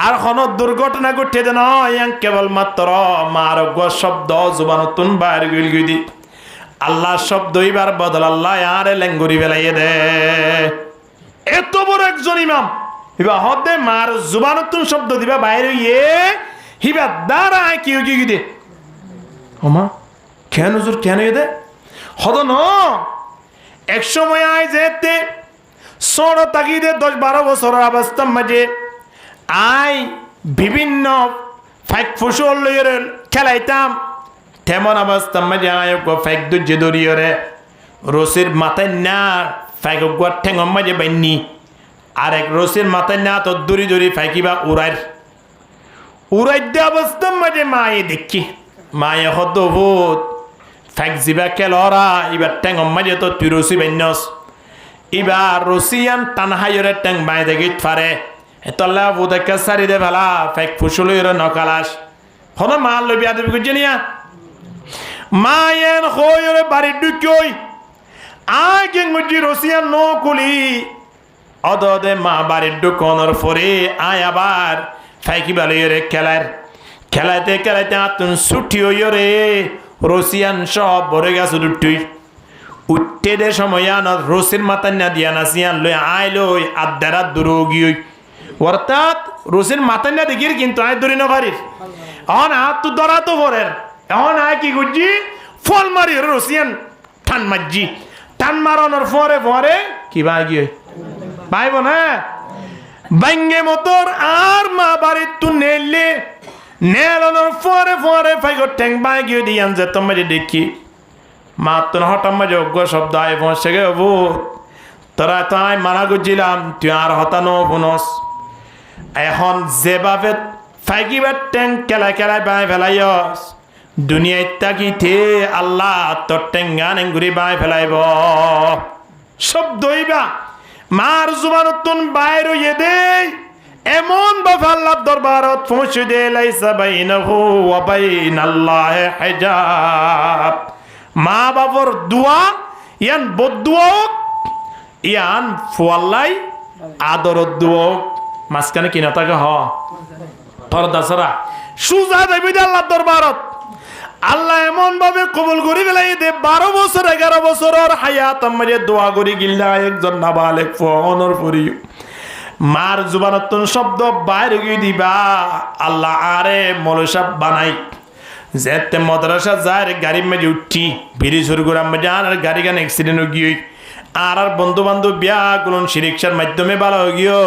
আর হন দুর্ঘটনা ঘটে দে নয় কেবল মাত্র মার গো শব্দ জুবান তুন বাইর গইল গইদি আল্লাহ শব্দ এবার বদল আল্লাহ আরে লেঙ্গুরি বেলাইয়ে দে এত বড় একজন ইমাম হিবা হদে মার জুবান তুন শব্দ দিবা বাইরে ইয়ে হিবা দাঁড়া কি কি দে ওমা কেন হুজুর কেন দে হদ ন এক সময় আয় যেতে ষোড় তাগিদে 10-12 বছরের অবস্থার মাঝে আই বিভিন্ন ফাইক ফসল লইরে খেলাইতাম তেমন অবস্থার মাঝে আয় ফাইক দুজে দরিয়রে রসির মাথায় না ফাইক গোয়ার ঠেঙর মাঝে বাইনি আর এক রসির মাথায় না তো দড়ি দড়ি ফাইকিবা উড়াই দে অবস্থার মাঝে মায়ে দেখি মায়ে হদ ভূত ফাইক জিবা খেলরা এবার ট্যাং মাঝে তো তুই রসি বান্যস এবার রসিয়ান টানহাইরে ট্যাং বাই দেখি ফারে এতলা বুদকে সারি দে ভালা ফেক ফুসুলির নকালাস হন মা লবি আদবি গুজে নিয়া মায়েন হইরে বাড়ি ঢুকই আগে গুজি রসিয়া নো কুলি অদদে মা বাড়ি ঢুকনোর পরে আয় আবার ফাইকি বালিয়ে খেলাইতে খেলাইতে আতুন ছুটি হইরে রসিয়ান সব ভরে গেছে দুটুই উঠতে দে সময় আনত রসির মাথা না দিয়া নাসিয়ান লই আয় লই আদারা দুরোগী অর্থাৎ রসির মাথা না দেখির কিন্তু আয় দূরি নভারির এখন হাত তো ধরা তো ভরের এখন আয় কি করছি ফল মারি রসিয়ান টান মারজি টান মারানোর পরে পরে কি ভাই গিয়ে ভাইব না বাঙ্গে মতর আর মা বাড়ির তু নেলে নেলানোর পরে পরে ফাইগো ট্যাং বাই গিয়ে দিয়ান যে তোমার দেখি মা তো হঠাৎ মাঝে অজ্ঞ শব্দ আয় পৌঁছে গে ভূত তোরা তো আয় মানা করছিলাম তুই আর হতানো বুনস এখন যেভাবে ফাইকিবার ট্যাং কেলায় কেলায় বাই ফেলাইস দুনিয়ায় তাকিতে আল্লাহ তোর টেঙ্গান ঘুরি বাই ফেলাইব শব্দ হইবা মার জুবানতুন বাইর হইয়ে দে এমন বাবা আল্লাহ দরবারত পৌঁছে দে লাইসা বাইনাহু ওয়া বাইনাল্লাহি হিজাব মা বাবার দোয়া ইয়ান বদদুয়া ইয়ান ফুয়াল্লাই আদরত দোয়া মাঝখানে কিনা থাকে হ পর্দা ছাড়া সুজা দেবী আল্লাহ দরবারত আল্লাহ এমন ভাবে কবুল করি ফেলাই দে 12 বছর 11 বছরের হায়াত আমারে দোয়া করি গিল্লা একজন নাবালেক ফোনর পরি মার জুবানতন শব্দ বাইরে গিয়ে দিবা আল্লাহ আরে মৌলসাব বানাই যেতে মাদ্রাসা যায় গাড়ি মেজে উঠছি ভিড়ি শুরু করে আমি জান আর গাড়ি গান অ্যাক্সিডেন্ট গিয়ে আর বন্ধু বান্ধব বিয়া গুলন রিক্সার মাধ্যমে ভালো গিয়ে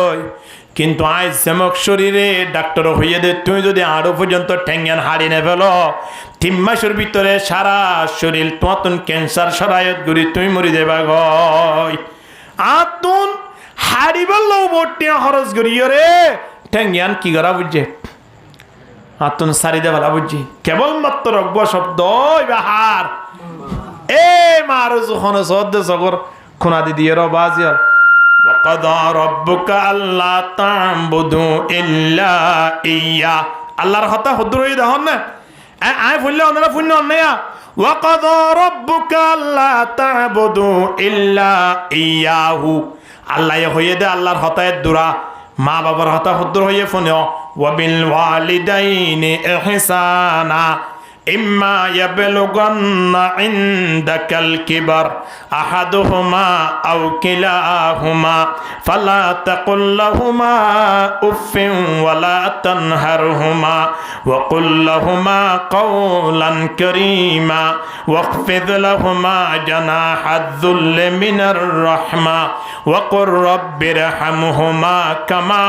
কিন্তু আজ যেমক শরীরে ডাক্তার হইয়ে দে তুমি যদি আরো পর্যন্ত ঠ্যাঙ্গান হারিয়ে নে ফেলো 3 মাসের ভিতরে সারা শরীর তোমার ক্যান্সার সরায়ত গুড়ি তুমি মরি দেবা গয় আতুন হারি বললো বটিয়া খরচ করিও রে ঠ্যাঙ্গান কি করা বুঝছে আতুন সারি দে ভালা বুঝছি কেবলমাত্র অজ্ঞ শব্দ হার এ মারো যখন সদ্য সগর খুনা দিদিয়ে বাজিয়াল وقضى ربك ألا تعبدوا إلا إياه আল্লাহর কথা হুদুরই দেখুন না আয় ফুললে ওনারা ফুল না وقضى ربك ألا تعبدوا إلا إياه আল্লাহ হইয়ে দে আল্লাহর হতায়ের দুরা মা বাবার হতা হুদুর হইয়ে ফোনেও وبالوالدين إحسانا إما يبلغن عندك الكبر أحدهما أو كلاهما فلا تقل لهما أف ولا تنهرهما وقل لهما قولا كريما واخفض لهما جناح الذل من الرحمة وقل رب ارحمهما كما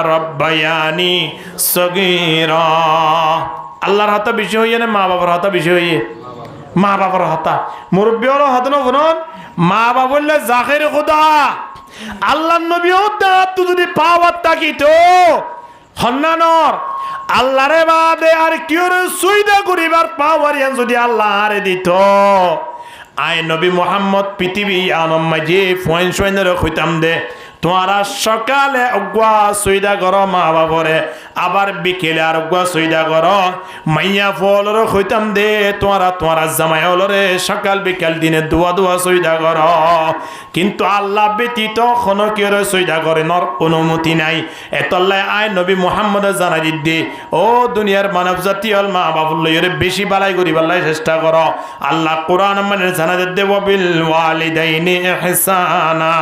ربياني صغيرا আল্লাহর হাতে বেশি হইয়ে না মা বাবার হাতে বেশি হইয়ে মা বাবার হাতা মুরব্বীর হাত না শুনুন মা বাবা বললে জাহের খোদা আল্লাহ নবীও দাঁত যদি পাওয়ার তাকিত হন্নানর আল্লাহরে বাদে আর কিওরে সুইদা করিবার পাওয়ার ইয়ান যদি আল্লাহ আরে দিত আয় নবী মোহাম্মদ পৃথিবী আনম মাঝে ফোন সোয়েনের হইতাম দে তোমারা সকালে অগুয়া সুইদা করো মা বাবরে আবার বিকেলে আর অগুয়া সুইদা করো মাইয়া ফলর হইতাম দে তোমারা জামাই হলরে সকাল বিকাল দিনে দুয়া সুইদা করো কিন্তু আল্লাহ ব্যতীত কোনো কেউ সুইদা করে নর অনুমতি নাই এতল্লায় আয় নবী মোহাম্মদ জানাই দিদি ও দুনিয়ার মানব জাতি হল মা বাবুল্লয়ের বেশি বালাই করিবার চেষ্টা করো আল্লাহ কোরআন মানে জানা দে বিল ওয়ালিদাইনি ইহসানা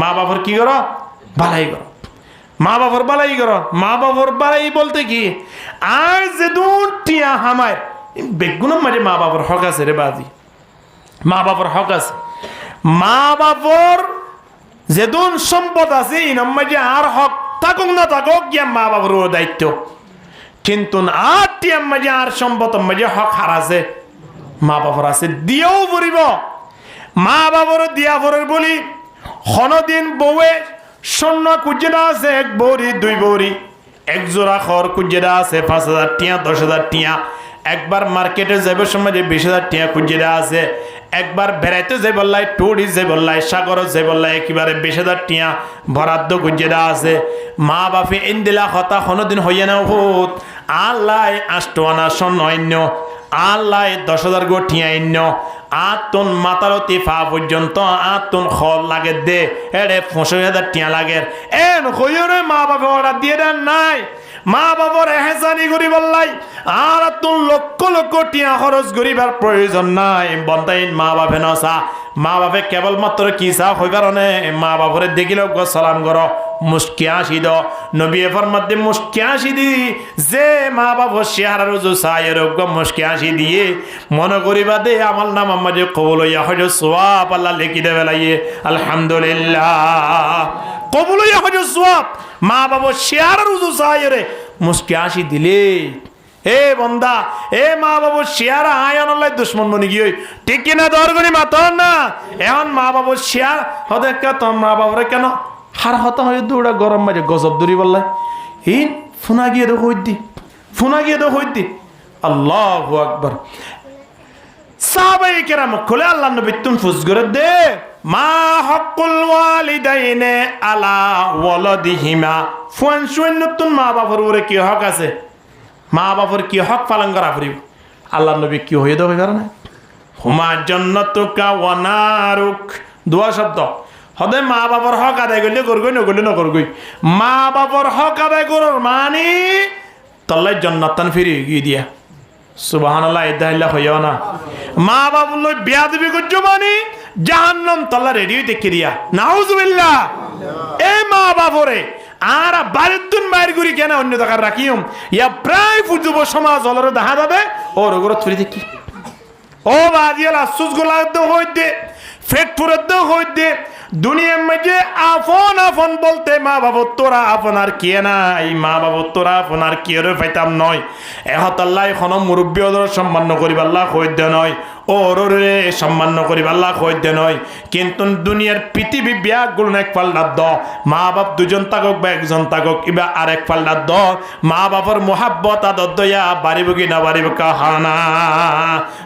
মা বাবার কি করো বালাই করো মা বাবার বালাই করো মা বাবার বালাই বলতে কি আর যে দুটিয়া হামায় বেগুনের মাঝে মা বাবার হক আছে রে বাজি মা বাবার হক আছে মা বাবার যে দুন সম্পদ আছে ইনার মাঝে আর হক থাকুক না থাকুক গিয়া মা বাবার দায়িত্ব কিন্তু আর টিয়ার মাঝে আর সম্পদ মাঝে হক হার আছে মা বাবার আছে দিয়েও পড়িব মা বাবার দিয়া পড়ের বলি হনদিন বউয়ে স্বর্ণ কুজেরা আছে 1 বড়ি 2 বড়ি এক জোড়া খড় কুজেরা আছে 5000 টিয়া 10000 টিয়া একবার মার্কেটে যাবে সময় 20000 টিয়া কুজেরা আছে একবার বেড়াইতে যে বললাই টুরিস্ট যে বললাই সাগর যে বললাই একেবারে 20,000 টিয়া বরাদ্দ গুজে দেওয়া আছে মা বাপে ইন্দিলা কথা কোনোদিন হইয়া না ভূত আল্লাহ 8 আনা স্বর্ণ আল্লাহ 10,000 গো টিয়া আতুন মাতালতি ফা পর্যন্ত আতুন খল লাগে দে এড়ে 50,000 টিয়া লাগে এন হইরে মা বাবা অর্ডার দিয়ে দেন নাই মা বাবার এহসানি করি বললাই আর তুন লক্ষ লক্ষ টিয়া খরচ করিবার প্রয়োজন নাই বন্তাইন মা বাপে নসা মা বাপে কেবলমাত্র কি চা হই কারণে মা বাপরে দেখিলেও সালাম কর মুস্কি আসি দ নবী ফরমাতে মুস্কি আসি দি যে মা বাবা চেহারা রুজু চায়ের মুস্কি আসি দিয়ে মনে করিবা দে আমার নাম আমার যে কবল হইয়া হয়তো সোয়াব আল্লাহ লিখি দেবে লাইয়ে আলহামদুলিল্লাহ কবল হইয়া হয়তো সোয়াব মা বাবা চেহারা রুজু চায়ের মুস্কি আসি দিলে এ বন্দা এ মা বাবু শেয়ার আয়নলাই দুশ্মন বনি গিয়ে ঠিক কিনা দরগনি মাতন না এখন মা বাবু শেয়ার হতে তোর মা বাবরে কেন হার হতা হয়ে দৌড়া গরম মাঝে গজব দূরি বললাই এই ফোনা গিয়ে দেখো হইতি আল্লাহু আকবার সাহাবায়ে কেরাম খুলে আল্লাহ নবী তুন ফুস করে দে মা হকুল ওয়ালিদাইনে আলা ওয়ালাদিহিমা ফুয়ান শুন নতুন মা বাবার উপরে কি হক আছে মা বাবার কি হক পালন করা ফুরিব আল্লাহ নবী কি হয়ে দেবে কারণে হুমা জান্নাতুকা ওয়া নারুক দুয়া শব্দ হদে মা বাবার হক আদায় করলে করগই নগলে নকরগই মা বাবার হক আদায় করর মানে তল্লাই জান্নাতান ফিরি গিয়ে দিয়া সুবহানাল্লাহ ইদাইল্লাহ হইও না মা বাবুর লই বিয়া দিবি করছো মানে জাহান্নাম তল্লা রেডি দেখে দিয়া নাউজুবিল্লাহ এ মা বাবরে আর বারুদ্দুন মায়ের গুড়ি কেন অন্য দেখার রাখিম ইয়া প্রায় ফুটব সমাজ হলরে দেখা যাবে ওর ওগুলো থুরি দেখি ও বাজিয়াল আসুস গোলাদ হইতে ফেটপুরের দে হইতে দুনিয়ার মধ্যে আপন আপন বলতে মা বাবা তোরা আপন আর কে নাই মা বাবা তোরা আপন আর কে পাইতাম নয় এহত আল্লাহ এখনো মুরব্বী ওদের সম্মান করিব আল্লাহ হইতে নয় ওরে সম্মান করিব আল্লাহ হইতে নয় কিন্তু দুনিয়ার পৃথিবী ব্যাগগুলো এক পাল্লা দ মা বাপ দুজন থাকুক বা একজন থাকুক এবার আর এক পাল্লা দ মা বাবার মোহাব্বত আদর দয়া বাড়িব কি না বাড়িব কাহানা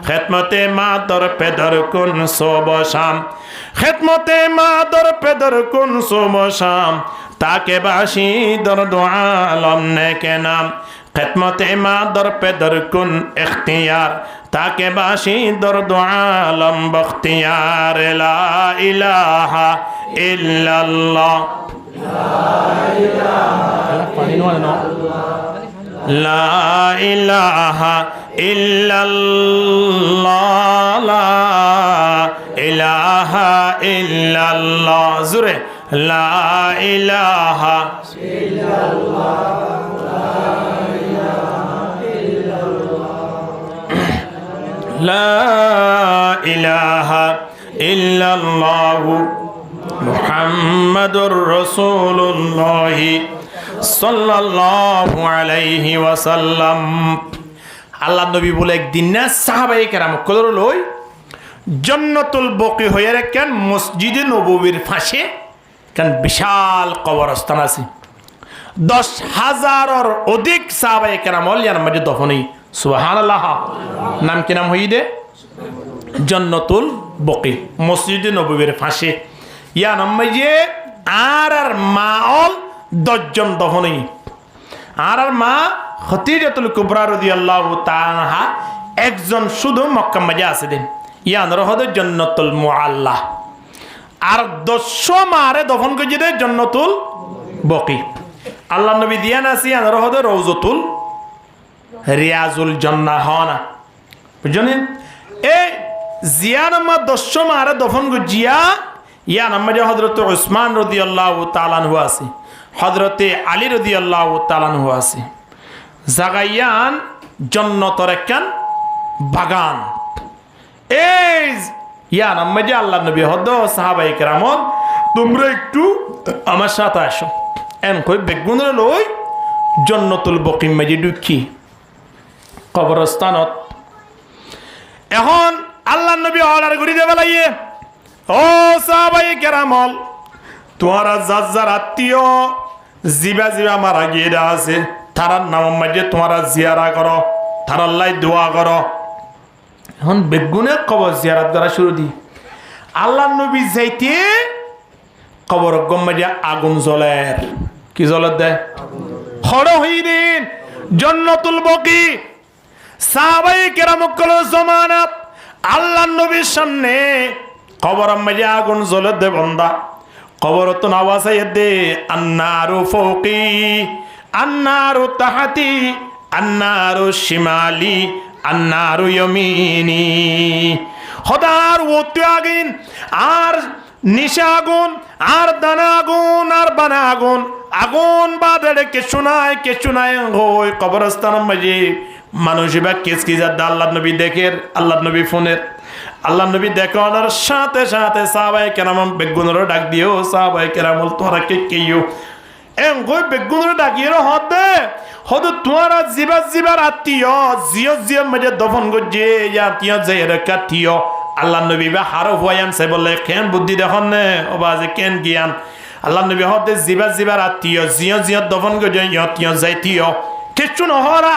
খেদমতে মা দর পেদর কোন সবসাম খেদমতে মা দর পেদর কোন সবসাম তাকে বাসি দর দোয়ালম নে কে নাম খেদমতে মা দর পেদর কোন ইখতিয়ার তাকে বাসি দর দোয়ালম বখতিয়ার লা ইলাহা ইল্লাল্লাহ লা ইলাহা ইল্লাল্লাহ লা ইলাহা ইল্লাল্লাহ জুরে লা ইলাহা ইল্লাল্লাহ লা ইলাহা ইল্লাল্লাহ মুহাম্মাদুর রাসূলুল্লাহ সাল্লাল্লাহু আলাইহি ওয়াসাল্লাম আল্লাহ নবী বলে একদিন না সাহাবায়ে কেরাম কদর লই জান্নাতুল বকি হয়ে রাখেন মসজিদে নববীর পাশে কান বিশাল কবরস্থান আছে 10,000 অধিক সাহাবায়ে কেরাম ইয়ার মধ্যে দফনই সুবহানাল্লাহ নাম কি নাম হইদে জান্নাতুল বকি মসজিদে নববীর পাশে ইয়া নাম যে আর মাল 10 জন দফনই আর মা খতিজাতুল কুবরা রাদিয়াল্লাহু তাআলা একজন শুধু মক্কা মাঝে আছে দেন ইয়ান রহদ জান্নাতুল মুআল্লা আর 100 মারে দফন করে দে জান্নাতুল বকি আল্লাহ নবী দিয়ান আছে ইয়ান রহদ রওজাতুল রিয়াজুল জান্নাহ হনা বুঝছেন এই জিয়ান মা 100 মারে দফন গজিয়া ইয়ান আমাদের হযরত উসমান রাদিয়াল্লাহু তাআলা আনহু আছে হযরতে আলী রাদিয়াল্লাহু তাআলা আনহু আছে জাগাইয়ান জান্নাতের একখান বাগান এই ইয়ান আমাদের আল্লাহ নবী হদ সাহাবায়ে কেরাম তোমরা একটু আমার সাথে আসো এন কই বেগুন লই জান্নাতুল বকি মাঝে ঢুকি কবরস্থানত এখন আল্লাহ নবী অর্ডার করে দেবে লাগিয়ে ও সাহাবায়ে কেরাম তোমারা যার আত্মীয় জিবা জিবা মারা গিয়ে আছে তারার নাম মাঝে তোমরা জিয়ারা করো তারার লাই দোয়া করো এখন বেগুনে কবর জিয়ারত করা শুরু দি আল্লাহ নবী যাইতে কবর গম্মাইয়া আগুন জ্বলের কি জ্বলের দেয় খড় হইদিন জান্নাতুল বকি সাহাবায়ে কেরাম কল জামানাত আল্লাহ নবীর সামনে কবর মাইয়া আগুন জ্বলে দে বন্দা কবর তো আওয়াজ দে আন্নারু ফৌকি আন্নারু তাহাতি আন্নারু শিমালি আন্নারু ইয়ামিনি খোদার ওতে আগুন আর নিশা আগুন আর দানা আগুন আর বানা আগুন আগুন বাদে কে শোনায় হই কবরস্থান মাঝে মানুষ বা কিসকিজার আল্লাহ নবী দেখের আল্লাহ নবী ফোনের আল্লাহ নবী দেখানোর সাথে সাথে সাহাবায়ে কেরাম বেগুনের ডাক দিও সাহাবায়ে কেরাম তোরা কে কেউ এম গই বেগুনের ডাকিয়ে হদ তোমারা জিবার আত্মীয় জিও মাঝে দফন গজে আত্মীয় যাই রাত্মীয় আল্লাহ নবী বা হারো হয়ান সে বলে কেন বুদ্ধি দেখুন নে ও বাজে কেন জ্ঞান আল্লাহ নবী হতে জিবার আত্মীয় জিও দফন গজে ইয়তীয় যাইতীয় কিছু নহরা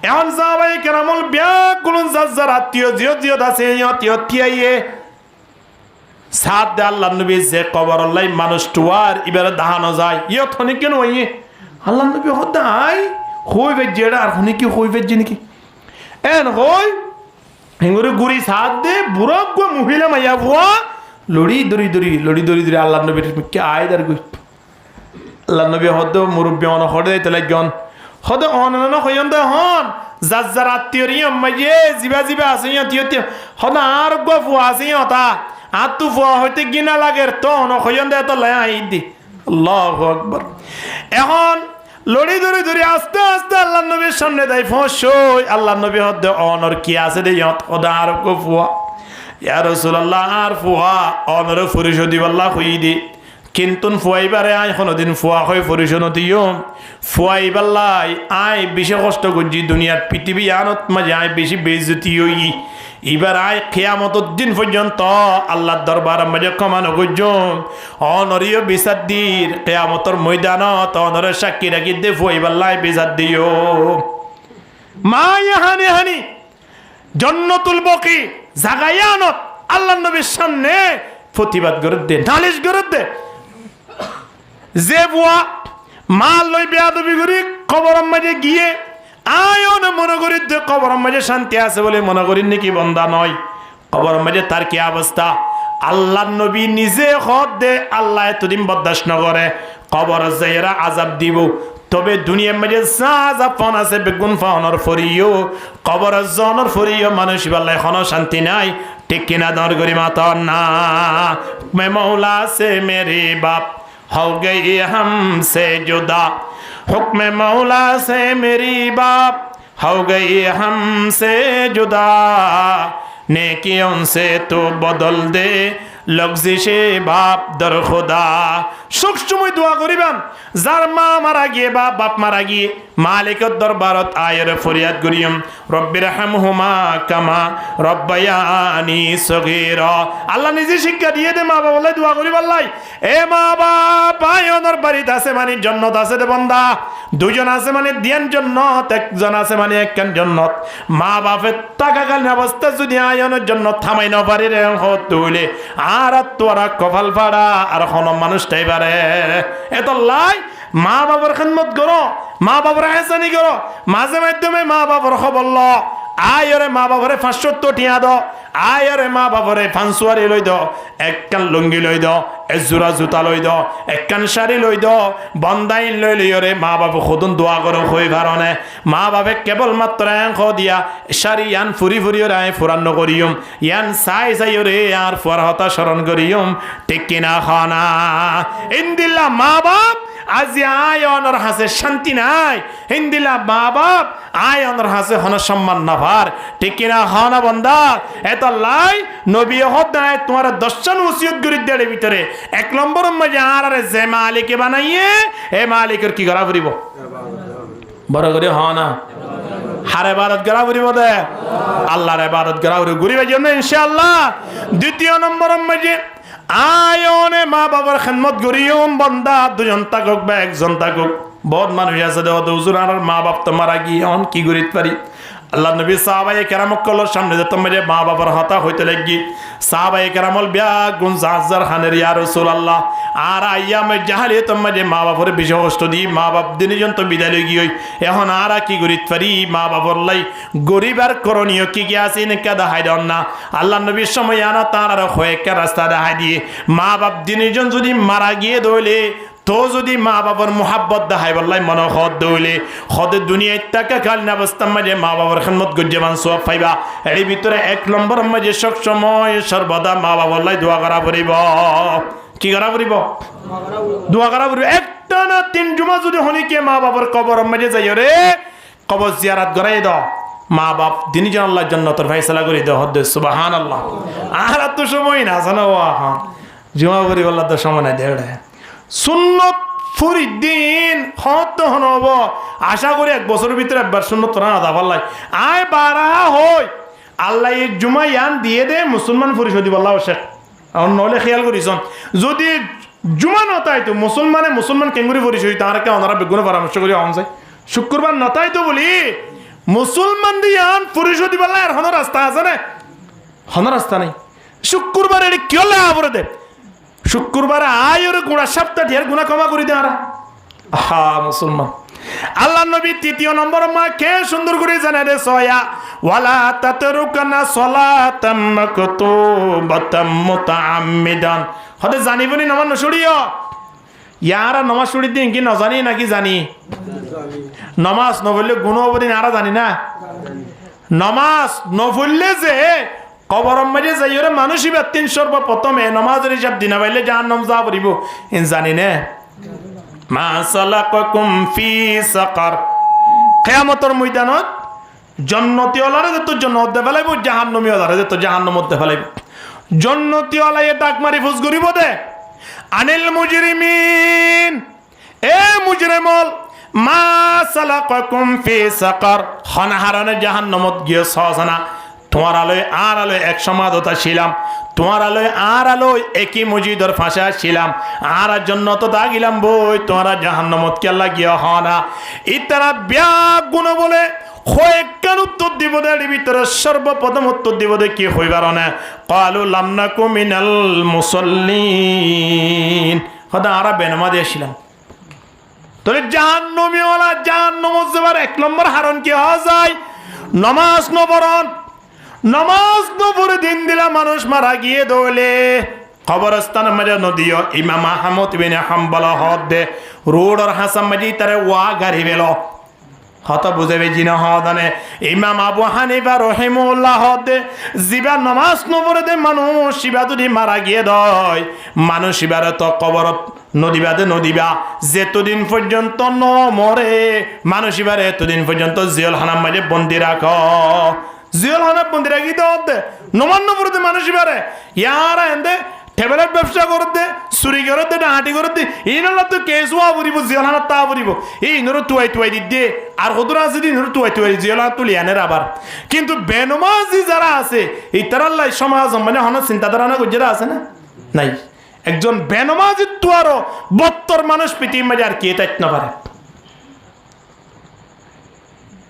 এখন সাহাবায়ে কেরামল ব্যাগুলো যার আত্মীয় জিও আছে ইয়তীয় তিয়াইয়ে সাত দে আল্লাহ নবী যে কবর আল্লাহ মানুষ টুয়ার এবারে দাহানো যায় ইয়ত হনি কেন ওই আল্লাহ নবী হতে আই হইবে যেটা আর হনি কি হইবে নাকি এন হই হেঙ্গুরে গুড়ি সাত দে বুড়ো গো মহিলা মাইয়া ভুয়া লড়ি দড়ি আল্লাহ নবীর কে আয় দার গুই আল্লাহ নবী হদ মুরব্বী অন হড়ে তাহলে জন হদ অনন হইন দে হন যার আত্মীয় রিয়ম মাইয়ে জিবা আছে ইয়তীয় হদ আর গো ফুয়া আছে ইয়তা আর তু ফুয়া হইতে গিনা লাগের তো অন হইন দে তো লাই আই দি আল্লাহু আকবার এখন লড়ি দড়ি আস্তে আল্লাহ নবীর সামনে দেয় ফসই আল্লাহ নবী হদ্দে অনর কি আছে দে ওদা আর কো ফুয়া ইয়া রাসূলুল্লাহ আর ফুয়া অনর পরিশোধ দিবাল্লাহ কই দি কিন্তু ফুয়াইবারে আই কোনদিন ফুয়া হই পরিশোধ দিও ফুয়াইবাল্লাই আই বেশি কষ্ট করছি দুনিয়ার পৃথিবী আনত মাঝে আই বেশি বেইজ্জতি হই এবার আয় কিয়ামতের দিন পর্যন্ত আল্লাহর দরবার মাঝে কমানো গজন অনরীয় বিচার দির কিয়ামতের ময়দানত অনরের সাক্ষী রাখি দে ফুয়াইবাল্লাই বিচার দিও মা হানি জান্নাতুল বকি জাগায়ানত আল্লাহ নবীর সামনে প্রতিবাদ করে দে নালিশ করে দে যে বুয়া মাল লই বেয়াদবি করি কবর মাঝে গিয়ে আয়ন মনে করি কবর মাঝে শান্তি আছে বলে মনে করি নাকি বন্দা নয় কবর মাঝে তার কি অবস্থা আল্লাহ নবী নিজে হদ দে আল্লাহ এতদিন বরদাস্ত না করে কবর যাইরা আযাব দিব তবে দুনিয়ার মাঝে যা আযাব ফোন আছে বেগুন ফাওনার ফরিও কবর জনর ফরিও মানুষ বলে এখনো শান্তি নাই ঠিক কিনা দর করি মাতা না মে মৌলা সে মেরে বাপ हो गई हमसे जुदा हुक्म मौला से मेरी बाप हो गई हमसे जुदा नेकियों से तो बदल दे লগজিশে বাপ দর খোদা সুখ সময় দোয়া করিবেন যার মা মারা গিয়ে বা বাপ মারা গিয়ে মালিকের দরবারত আয়ের ফরিয়াদ করিম রব্বির হামহুমা কামা রব্বায়ানি সগীরা আল্লাহ নিজে শিক্ষা দিয়ে দে মা বাবা বলে দোয়া করিব আল্লাহ এ মা বাপ আয়নের বাড়িতে আছে মানে জান্নাত আছে দে বান্দা দুজন আছে মানে দিয়ান জান্নাত একজন আছে মানে একখান জান্নাত মা বাপের টাকাকালীন অবস্থা যদি আয়নের জন্য থামাই না পারি রে হতুলে আর তোরা কপাল ফাড়া আর কোন মানুষটাই পারে এত লাই মা বাবার খেদমত করো মা বাবার আহসানি করো মাঝে মাধ্যমে মা বাবার খবর ল আয়রে মা বাবারে 500 টিয়া দাও আয়রে মা বাবারে ফানসুয়ারি লই দাও একখান লুঙ্গি লই দাও এজোড়া জুতা লই দাও একখান শাড়ি লই দাও বন্দাইন লই লইরে মা বাবা খুদুন দোয়া করো হই কারণে মা বাবে কেবল মাত্র অঙ্ক দিয়া শাড়ি ইয়ান ফুরি আয় ফুরান্ন করিয়ম ইয়ান সাই রে আর ফুয়ার হতা স্মরণ করিয়ম ঠিক কিনা খানা ইন্দিল্লা মা বাপ আজি আয়নের হাসে শান্তি নাই হিন্দিলা মা বাপ আয়নের হাসে হন সম্মান না ভার ঠিক কিনা খানা বন্দা এত লাই নবী হদ নাই তোমার দর্শন ওসিয়ত গরি দেড়ে ভিতরে এক নম্বর মধ্যে আর যে মালিকে বানাইয়ে এ মালিকের কি করা করিব বড় করে হ না হারে ইবাদত করা করিব দে আল্লাহর ইবাদত করা করিবার জন্য ইনশাআল্লাহ দ্বিতীয় নম্বর মধ্যে আয়নে মা বাবার খেদমত করিও বন্দা দুজন থাকুক বা একজন থাকুক বহুত মানুষ আছে দেখো হুজুর আর মা বাপ তো মারা গিয়ে অন কি করিতে পারি আল্লাহ নবী সাহাবায়ে কেরামক কলর সামনে যে তোমার মা বাবার হতা হইতে লাগি সাহাবায়ে কেরামল বিয়া গুন জাহাজার খানের ইয়া রাসূলুল্লাহ আর আইয়ামে জাহালিয়ে তোমার মা বাবার বেশি কষ্ট দি মা বাপ দিনজন তো বিদায় লই গই এখন আর কি করিতে পারি মা বাবার লাই গরিব আর করণীয় কি কি আছে নাকি দেখাই দেন না আল্লাহ নবীর সময় আনা তার আর কয়েকটা রাস্তা দেখাই দিয়ে মা বাপ দিনজন যদি মারা গিয়ে দইলে তো যদি মা বাবার মোহাব্বত দেখাই বললাই মন হদ দইলে হদের দুনিয়ায় টাকা কালীন অবস্থার মাঝে মা বাবার খেদমত গজ্জেমান সব পাইবা এর ভিতরে 1 নম্বর মাঝে সব সময় সর্বদা মা বাবার লাই দোয়া করা পড়িব কি করা পড়িব দোয়া করা পড়িব একটা না 3 জুমা যদি হনিকে মা বাবার কবর মাঝে যাই রে কবর জিয়ারত করাই দাও মা বাপ দিনই যেন আল্লাহর জান্নাতের ফয়সালা করে দাও হদ সুবহানাল্লাহ আর তো সময় না জানো জুমা পড়ি আল্লাহ তো সময় না দেড়ে সুন্নত ফরিদ্দিন হত হনব আশা করি 1 বছরের ভিতরে একবার সুন্নত তোরা না দাবাল্লাই আয় বারা হই আল্লাহ এই জুমা ইয়ান দিয়ে দে মুসলমান পরিষদ বল্লাহ শেখ আর নহলে খেয়াল করিছন যদি জুমা নতাই তো মুসলমান কেঙ্গুরি পরিষদ তারা কে ওনারা বেগুনে পরামর্শ করি হন যায় শুক্রবার নতাই তো বলি মুসলমান দিয়ান পরিষদ বল্লাহ আর হন রাস্তা আছে না হন রাস্তা নেই শুক্রবার এটি কি হলে আবরে দে শুক্রবার আয় ওর গুণা সপ্তাহ ঢের গুণা ক্ষমা করে দেওয়া হা মুসলমান আল্লাহ নবী 3 নম্বর মা কে সুন্দর করে জানে রে সয়া ওয়ালা তাতরুকানা সালাতাম মাকতুবাতাম মুতাআম্মিদান হতে জানিবনি নামাজ নছড়িও ইয়ারা নামাজ ছড়ি দিন কি না জানি নাকি জানি নামাজ ন বললে গুণ অবদিন আরা জানি না নামাজ ন বললে যে কবরম মাঝে যাইরে মানুষই বাতিন সর্বপ্রথমে নামাজের হিসাব দিনা পাইলে জাহান্নাম যা পড়িব জানি না মা সালাকাকুম ফি সাকার কিয়ামতের ময়দানত জান্নাতি ওয়ালারে তো জান্নাত দে ফেলাইব জাহান্নামী ওয়ালারে তো জাহান্নামত দে ফেলাইব জান্নাতি ওয়ালায়ে ডাক মারি ফুস করিব দে আনিল মুজরিমিন এ মুজরিমল মা সালাকাকুম ফি সাকার খানাহারানে জাহান্নামত গিয়ে সহসনা তোমার আলোয় আর আলোয় এক সমাধতা ছিলাম তোমার আলোয় আর আলোয় একই মসজিদের ফাঁসা ছিলাম আর জন্য তো দাগিলাম বই তোমারা জাহান্নামত কে আল্লাহ গিয়া হনা ইতারা ব্যাগ গুণ বলে কয়েকখান উত্তর দিব এর ভিতরে সর্বপ্রথম উত্তর দিব কি হইবার না ক্বালু লাম নাকু মিনাল মুসাল্লিন খোদা আরা বেনামাজ ছিলাম তোরে জাহান্নামী ওয়ালা জাহান্নামত যাবার 1 নম্বর হারণ কি হওয়া যায় নামাজ নবরণ নামাজ নপড়ে দিন দিলা মানুষ মারা গিয়ে দৌলে কবরস্থান মাঝে নদীয় ইমাম আহমদ বিন হাম্বল হদ দে রোড আর হাসান মাঝি তারে ওয়া গাড়ি বেল হত বুঝেবে জিনা হদানে ইমাম আবু হানিফা রহিমাহুল্লাহ হদ দে জিবা নামাজ নপড়ে দে মানুষ শিবা যদি মারা গিয়ে দয় মানুষ শিবারে তো কবরত নদীবা যেতদিন পর্যন্ত ন মরে মানুষ শিবারে এতদিন পর্যন্ত জেলখানার মাঝে বন্দি রাখ জিয়ালখানা বন্দি রাখি দে নমান্য পড়তে মানুষ বারে ইয়ারা এন্দে টেবলেট ব্যবসা করতে চুরি করতে ডাহাটি করতে ইনলা তো কেস হওয়া পড়িব জিয়ালখানা তা পড়িব এই ইনর টুয়াই দি আর কদর আছে দিন টুয়াই জিয়ালখানা তুলি আনের আবার কিন্তু বেনমাজি যারা আছে এই তারাল্লাই সমাজ মানে হন চিন্তাধারা না যারা আছে না নাই একজন বেনমাজি তো আরো 72 মানুষ পৃথিবীর মাঝে আর কে তাইত না পারে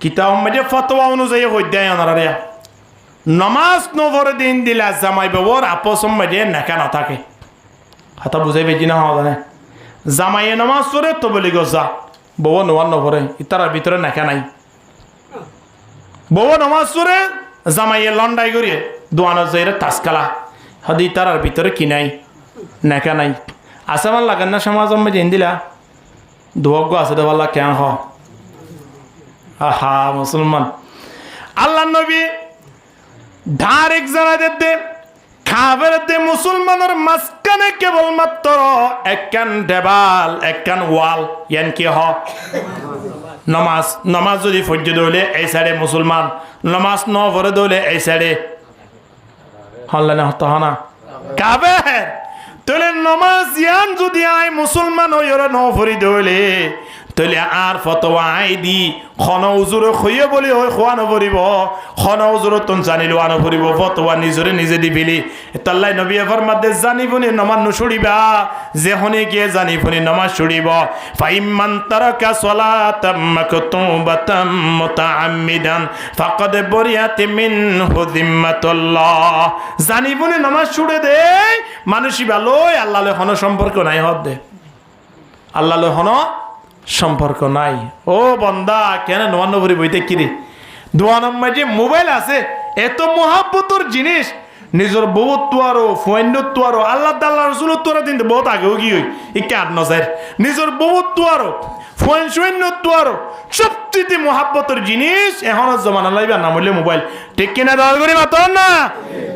কিতাব মাঝে ফতোয়া অনুযায়ী হইদায় আনারা নামাজ নভরে দিন দিলা জামাই বাবর আপসম মাঝে নাকা না থাকে হাতা বুঝাই বেজি না হওয়া জানে জামাইয়ে নামাজ পড়ে তো বলি গজা বউ নোয়ার নভরে ইতার ভিতরে নাকা নাই বউ নামাজ পড়ে জামাইয়ে লন্ডাই করিয়ে দোয়ানো যাইরে তাসকালা হদি তার ভিতরে কি নাই নাকা নাই আছে আমার লাগান না সমাজ মাঝে দিলা দোয়াগ্য আছে দেওয়াল্লা কেন হ আহা মুসলমান আল্লাহ নবী ডাইরেক্ট জানাই দে খাবার দে মুসলমানের মাঝখানে কেবলমাত্র একখান দেবাল একখান ওয়াল ইয়ান কি হ নমাজ যদি ফজ্জ দৌলে এই সাইডে মুসলমান নমাজ ন ভরে দৌলে এই সাইডে হল্লা না হতো না কাবে তোলে নমাজ ইয়ান যদি আয় মুসলমান হইরে ন ভরি দৌলে তলে আর ফতোয়া আই দি খন উজুর খইয়ে বলি হয় খোয়ানো পড়িব খন উজুর তুন জানি লোয়ানো পড়িব ফতোয়া নিজরে নিজে দি ফেলি তাল্লাই নবী ফরমাতে জানি ফুনি নমাজ নুছুড়িবা যে হনে গিয়ে জানি ফুনি নমাজ ছুড়িব ফাইম্মান তারাকা সালাতাম মাকতুবাতাম মুতাআম্মিদান ফাকাদ বরিয়াত মিনহু যিম্মাতুল্লাহ জানি ফুনি নমাজ ছুড়ে দে মানুষই ভালো আল্লাহ লে হন সম্পর্ক নাই হদ দে আল্লাহ লে হন সম্পর্ক নাই ও বন্দা কেন নবান্নপুরি বইতে কিরে দোয়ানম্মা যে মোবাইল আছে এত মহাব্বতর জিনিস নিজের বহুত আরো ফৈন্যত্ব আরো আল্লাহ তাল্লাহ রসুলত্ব আরো দিন বহুত আগেও কি হই ইকে আট নজার নিজের বহুত আরো সৈন্যত্ব আরো সবচেয়ে মহাব্বতর জিনিস এখন জমানা লাইবা নাম হইলে মোবাইল ঠিক কিনা দল করি মাতন না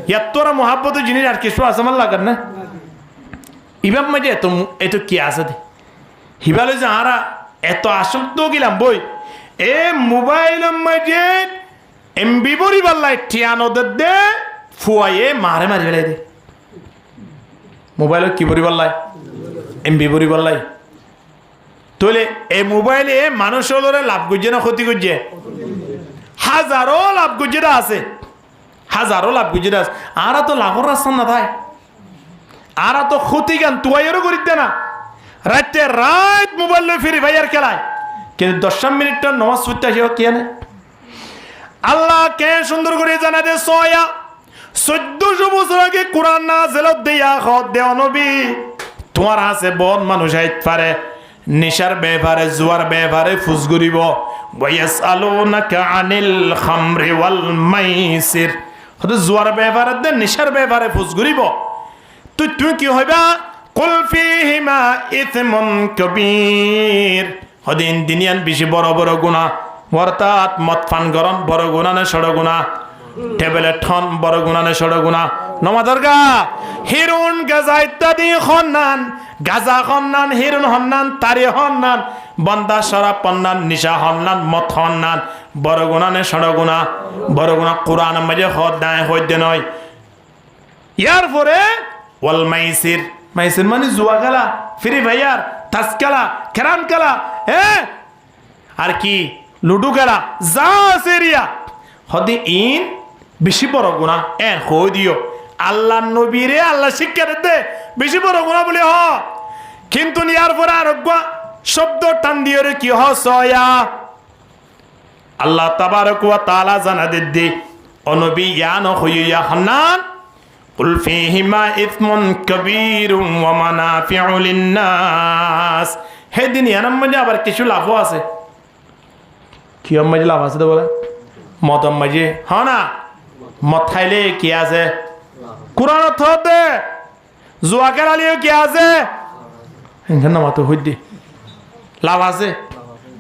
ইয়ার তোরা মহাব্বতের জিনিস আর কিছু আছে আমার লাগার না ইবাম মাঝে এত এত কি আছে দে হিবালে যে আরা এত আসক্ত গেলাম বই এ মোবাইলের মাঝে এমবি বরি বাল্লাই ঠিয়ানোদের দে ফুয়াইয়ে মারে মারি ফেলাই দে মোবাইলের কি বরি বাল্লাই এমবি বরি বাল্লাই তোলে এই মোবাইলে মানুষের লাভ করছে না ক্ষতি করছে হাজারো লাভ করছে আছে হাজারো লাভ করছে আছে আরা তো লাভর রাস্তা না তাই আরা তো ক্ষতি গান তুয়াইয়েরও করিতে না রাতে রাত মোবাইল লই ফিরি ভাইয়ার খেলায় কিন্তু 10 মিনিটটা নমাজ পড়তে আসে কি জানে আল্লাহ কে সুন্দর করে জানা দে 1400 বছর আগে কোরআন নাযিল দিয়া খদ দে নবী তোমার আছে বন মানুষ আইত পারে নিশার ব্যাপারে জুয়ার ব্যাপারে ফুসগুরিব ওয়ায়াসআলুনাকা আনিল খামরি ওয়াল মাইসির হদ জুয়ার ব্যাপারে দে নিশার ব্যাপারে ফুসগুরিব তুই কি হইবা কুল ফিহিমা ইথমুন কবীর হদিন দিনিয়ান বেশি বড় বড় গুনাহ অর্থাৎ মদ পান গরম বড় গুনাহ না ছোট গুনাহ টেবলে ঠন বড় গুনাহ না ছোট গুনাহ নমাদরগা হিরুন গাজা ইত্যাদি খন্নান গাজা খন্নান হিরুন হন্নান তারি হন্নান বন্দা শরাব পন্নান নিশা হন্নান মদ হন্নান বড় গুনাহ না ছোট গুনাহ বড় গুনাহ কোরআন মাঝে হদ নাই হইতে নয় ইয়ার পরে ওয়াল মাইসির মাইসির মানে জুয়া খেলা ফ্রি ফায়ার তাস খেলা ক্যারাম খেলা হ্যাঁ আর কি লুডু খেলা যা সেরিয়া হদি ইন বেশি বড় গুণা এন হই দিও আল্লাহ নবীরে আল্লাহ শিক্ষা দে বেশি বড় গুণা বলে হ কিন্তু ইয়ার পরে আরোগ্য শব্দ টান দিয়ে রে কি হসয়া আল্লাহ তাবারক ওয়া তাআলা জানা দে অনবী ইয়ান হইয়া হান্নান কুল ফিহিমা ইসমুন কবীরুম ওয়া মানাফিউ লিন-নাস হে দুনিয়ার মধ্যে আবার কিছু লাভও আছে কি মধ্যে লাভ আছে তো বলে মদ মধ্যে হ্যাঁ না মদ খাইলে কি আছে কোরআন থদে জুয়া খেলালিও কি আছে এখানে না মাতো হইদি লাভ আছে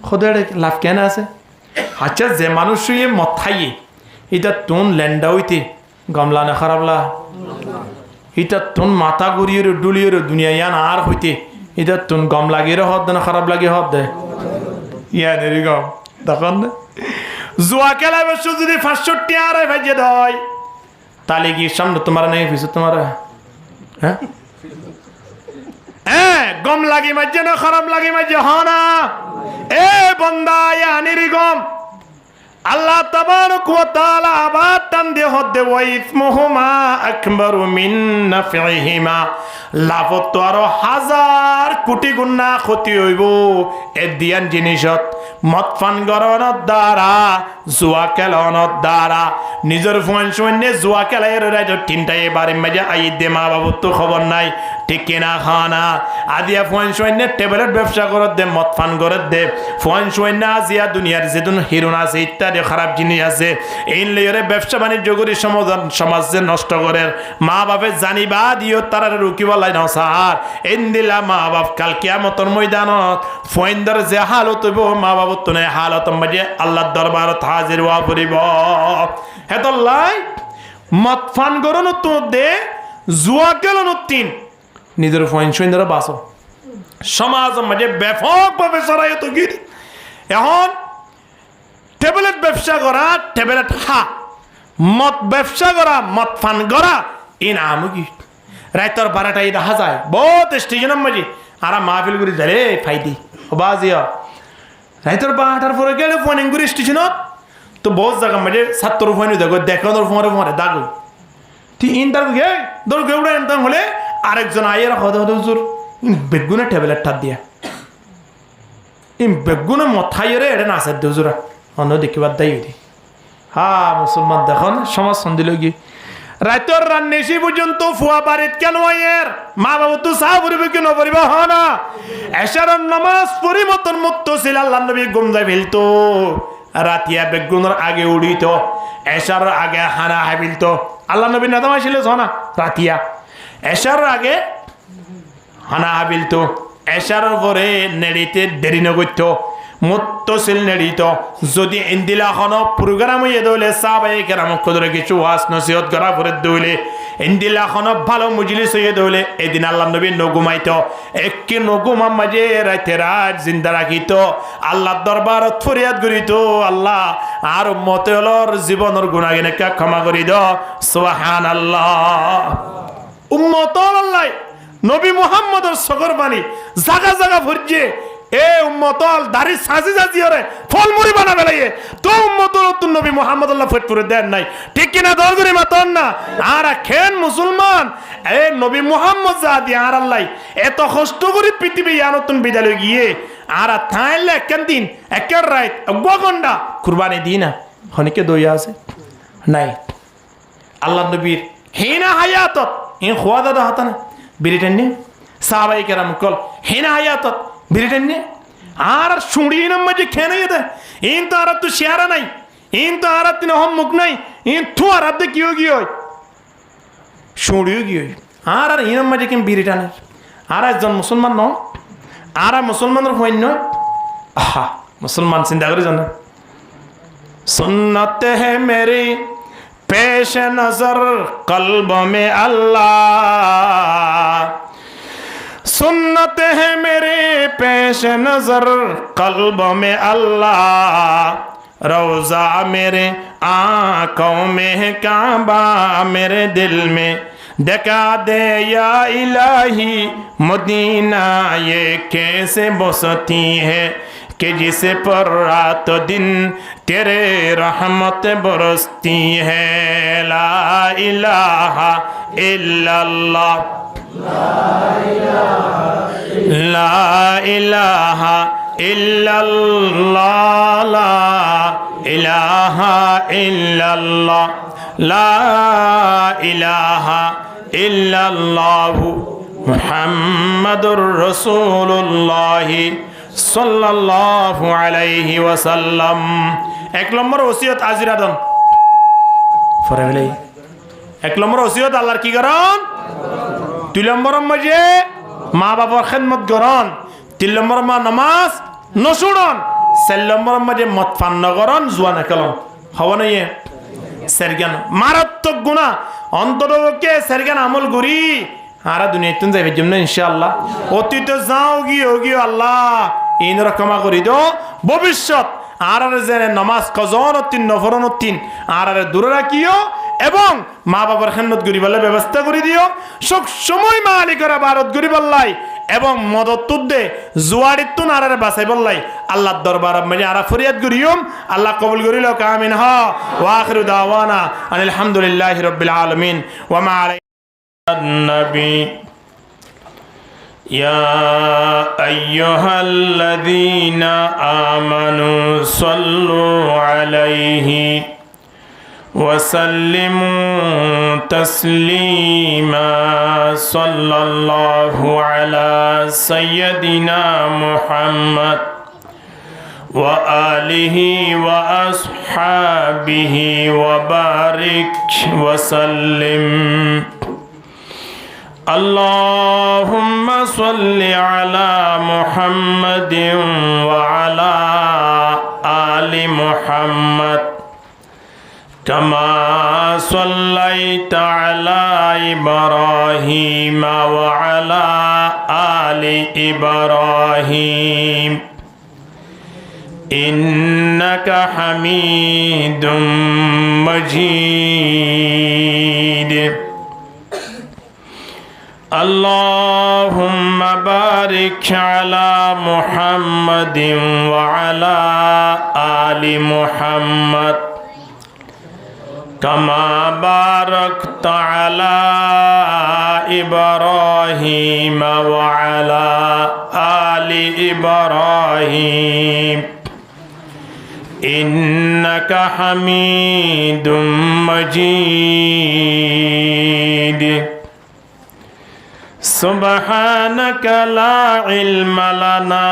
খোদের লাভ কেন আছে আচ্ছা যে মানুষ মদ খাইয়ে এটা তুন ল্যান্ডা হইতে গমলা না খারাপলা এটা তুন মাথা ঘুরিয়ে ডুলিয়ে দুনিয়া ইয়ান আর হইতে এটা তুন গম লাগিয়ে হদ না খারাপ লাগে হদ দে ইয়ান এরি গম তখন জুয়া খেলা বসে যদি 500 টিয়া আর ভাইজে দেয় তাহলে কি সামনে তোমার নেই পিছু তোমার হ্যাঁ হ্যাঁ গম লাগি মাঝে না খারাপ লাগি মাঝে হ না এ বন্দা ইয়ানির গম আল্লাহ তাবারক ওয়া তাআলা আবার টান দিয়ে হদে ওয়া ইসমুহুমা আকবারু মিন নাফিহিমা লাভ তো আরো হাজার কোটি গুণা ক্ষতি হইব এ দিয়ান জিনিসত মদ পান গরণর দ্বারা জুয়া খেলানোর দ্বারা নিজের ফোন শূন্যে জুয়া খেলাই রাইত তিনটায় এবারে মাঝে আই দে মা বাবুর তো খবর নাই ঠিক কিনা খানা আদিয়া ফোন শূন্যে টেবলেট ব্যবসা করত দে মদ পান করত দে ফোন শূন্য আজিয়া দুনিয়ার যেদিন হিরোন আছে ইত্যাদি খারাপ জিনিস আছে এই লেয়ারে ব্যবসা বাণিজ্য করে সমাজে নষ্ট করে মা বাপে জানিবা দিও তারা রুকিব লাই না সার এন দিলা মা বাপ কাল কিয়ামতের ময়দানত ফোনদার যে হালত হইব মা বাবুর তো হালত মাঝে আল্লাহর দরবারত হাজির হওয়া পড়িব হেতল্লাই মদ পান করন তো দে জুয়া গেলন তিন নিজের ফোন সৈন্যরা বাঁচো সমাজ মাঝে ব্যাপকভাবে সরাই তো গির এখন ট্যাবলেট ব্যবসা করা ট্যাবলেট হা মদ ব্যবসা করা মদ পান করা এই নাম কি রাইতর 12টা দেখা যায় বহুত স্টেশনের মাঝে আর মাহফিল করে ধরে ফাইদি বাজিয়া রাইতর 12টার পরে গেলে ফোনিং করে স্টেশনত তো বহুত জায়গা মাঝে ছাত্র ফোন দেখো দেখানোর ফোনে দাগো তুই ইন্টার গে দর গেউড়া ইন্টার হলে আরেকজন আইয়ের হদে হুজুর বেগুনে টেবলেট ঠাপ দিয়া বেগুনে মথাই রে এটা নাচের দে হুজুরা অন্য দেখিবার দায়ী দি হা মুসলমান দেখুন সমাজ সন্দিল গিয়ে রাইতর রান্নেছি পর্যন্ত ফুয়া বাড়িত কেন আইয়ের মা বাবু তো চা পড়িবে কেন পড়িবা হ না এশারের নামাজ পড়ি মতন মুক্ত ছিল আল্লাহ নবী ঘুম যাই ফেলতো রাতিয়া বেগুনের আগে উড়িত এশার আগে হানা হাবিলত আল্লাহ নবী নাদাম আসিল না রাতিয়া এশার আগে হানা হাবিলত এশার পরে নেড়িতে দেরি নগত্য মুত্তসিল নেড়িত যদি ইন্দিলাখন প্রোগ্রাম হয়ে দৌলে সাহাবায়ে কেরাম কদরে কিছু ওয়াজ নসিহত করা পরে দৌলে ইন্দিলাখন ভালো মজলিস হয়ে দৌলে এদিন আল্লাহ নবী নগুমাইত একটি নগুমার মাঝে রাতে রাত জিন্দা রাখিত আল্লাহর দরবারত ফরিয়াদ করিত আল্লাহ আর উম্মতের জীবনের গুনাহগানকে ক্ষমা করি দাও সুবহানাল্লাহ উম্মতর আল্লাহ নবী মুহাম্মদের সগর বাণী জায়গা জায়গা ভরছে এ উম্মতল দাড়ি সাজি সাজি ওরে ফল মুড়ি বানা বেলাইয়ে তো উম্মতল তুন নবী মুহাম্মদ আল্লাহ ফটপুরে দেন নাই ঠিক কিনা দর করে মাতন না আর খেন মুসলমান এ নবী মুহাম্মদ জাদি আর আল্লাহ এত কষ্ট করে পৃথিবী আনতুন বিদায় গিয়ে আর থাইলে কেন দিন একের রাত গগন্ডা কুরবানি দিনা হনিকে দইয়া আছে নাই আল্লাহ নবীর হিনা হায়াতত ইন খোয়া দাদা হতা না বিরিটেন নে সাহাবায়ে কেরাম কল হিনা হায়াতত বিরিটেন নে আর শুঁড়ি নাম মাঝে খেয়ে নাই দে ইন তো আর তো শেয়ারা নাই ইন তো আর তিন হম মুখ নাই ইন থু আর দে কিও গিয়ে শুঁড়িও গিয়ে আর ইনাম মাঝে কেন বিরিটানের আর একজন মুসলমান ন আর মুসলমানের হইন নয় আহা মুসলমান চিন্তা করে জানো सुन्नत है मेरी पेश नजर कल्ब में अल्लाह सुन्नत है मेरे पेश नजर कल्ब में अल्लाह रोजा मेरे आँखों में है काबा मेरे दिल में दिखा दे या इलाही मदीना ये कैसे बसती है कि जिसे पर रात दिन तेरे रहमत बरसती है ला इलाहा इल्लल्लाह ला इलाहा इल्लल्लाह ला इलाहा इल्लल्लाह ला इलाहा इल्लल्लाह मुहम्मदुर रसूलुल्लाह সাল্লাল্লাহু আলাইহি ওয়াসাল্লাম। এক নম্বর ওসিয়ত আজিরাদন ফরাইলে এক নম্বর ওসিয়ত আল্লাহর কি করন, দুই নম্বর মাঝে মা বাবার খেদমত করন, তিন নম্বর মা নামাজ নসুড়ন, চার নম্বর মাঝে মদ পান নগরন জুয়া নেকেলন হব না ইয়ে সেরগান মারাত্মক গুণা অন্ততকে সেরগান আমল করি আর দুনিয়াতে যাবে জন্য ইনশাআল্লাহ অতীত যাও গিয়ে আল্লাহ ইন রকমা করি দো ভবিষ্যৎ আর জেনে নামাজ কজন তিন নফরন তিন আর দূরে রাখিও এবং মা বাবার খেদমত করিবার ব্যবস্থা করে দিও সব সময় মালিকেরা ভারত করিবাল্লাই এবং মদত তুদে জুয়ারিত আর বাঁচাই বললাই আল্লাহর দরবার মানে আর ফরিয়াদ করিম আল্লাহ কবুল করিল আমিন হা ওয়া আখিরু দাওয়ানা আলহামদুলিল্লাহি রাব্বিল আলামিন ওয়া মা النبي يا أيها الذين آمنوا صلوا عليه وسلموا تسليما صلى الله على سيدنا محمد وآله وأصحابه وبارك وسلم اللهم صل على محمد وعلى آل محمد كما صليت على إبراهيم وعلى آل إبراهيم إنك حميد مجيد اللهم بارك على মুহাম্মাদিন ওয়া আলা আলি মুহাম্মাদ কামা বারাকতা আলা ইব্রাহিম ওয়া আলা আলি ইব্রাহিম ইন্নাকা হামিদুম মাজিদ সুবহানাকা লা ইলমা লানা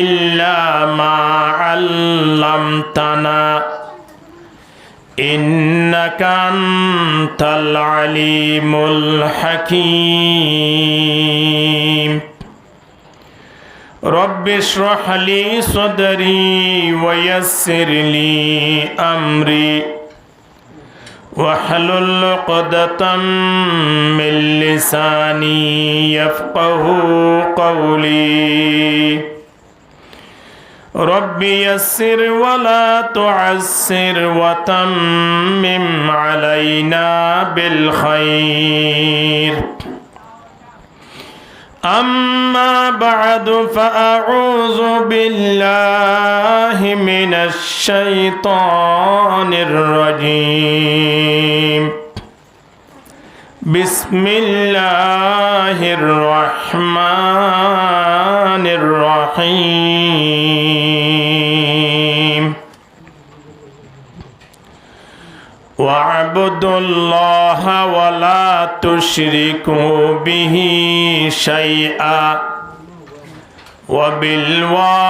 ইল্লা মা আল্লামতানা ইন্নাকা আনতাল আলিমুল হাকীম রব্বি ইশরাহ লি সাদরি ওয়া ইয়াসসির লি আমরি واحلل عقدة من لساني يفقهوا قولي رب يسر ولا تعسر وتمم علينا بالخير أما بعد فأعوذ بالله من الشيطان الرجيم بسم الله الرحمن الرحيم واعبدوا الله ولا تشركوا به شيئا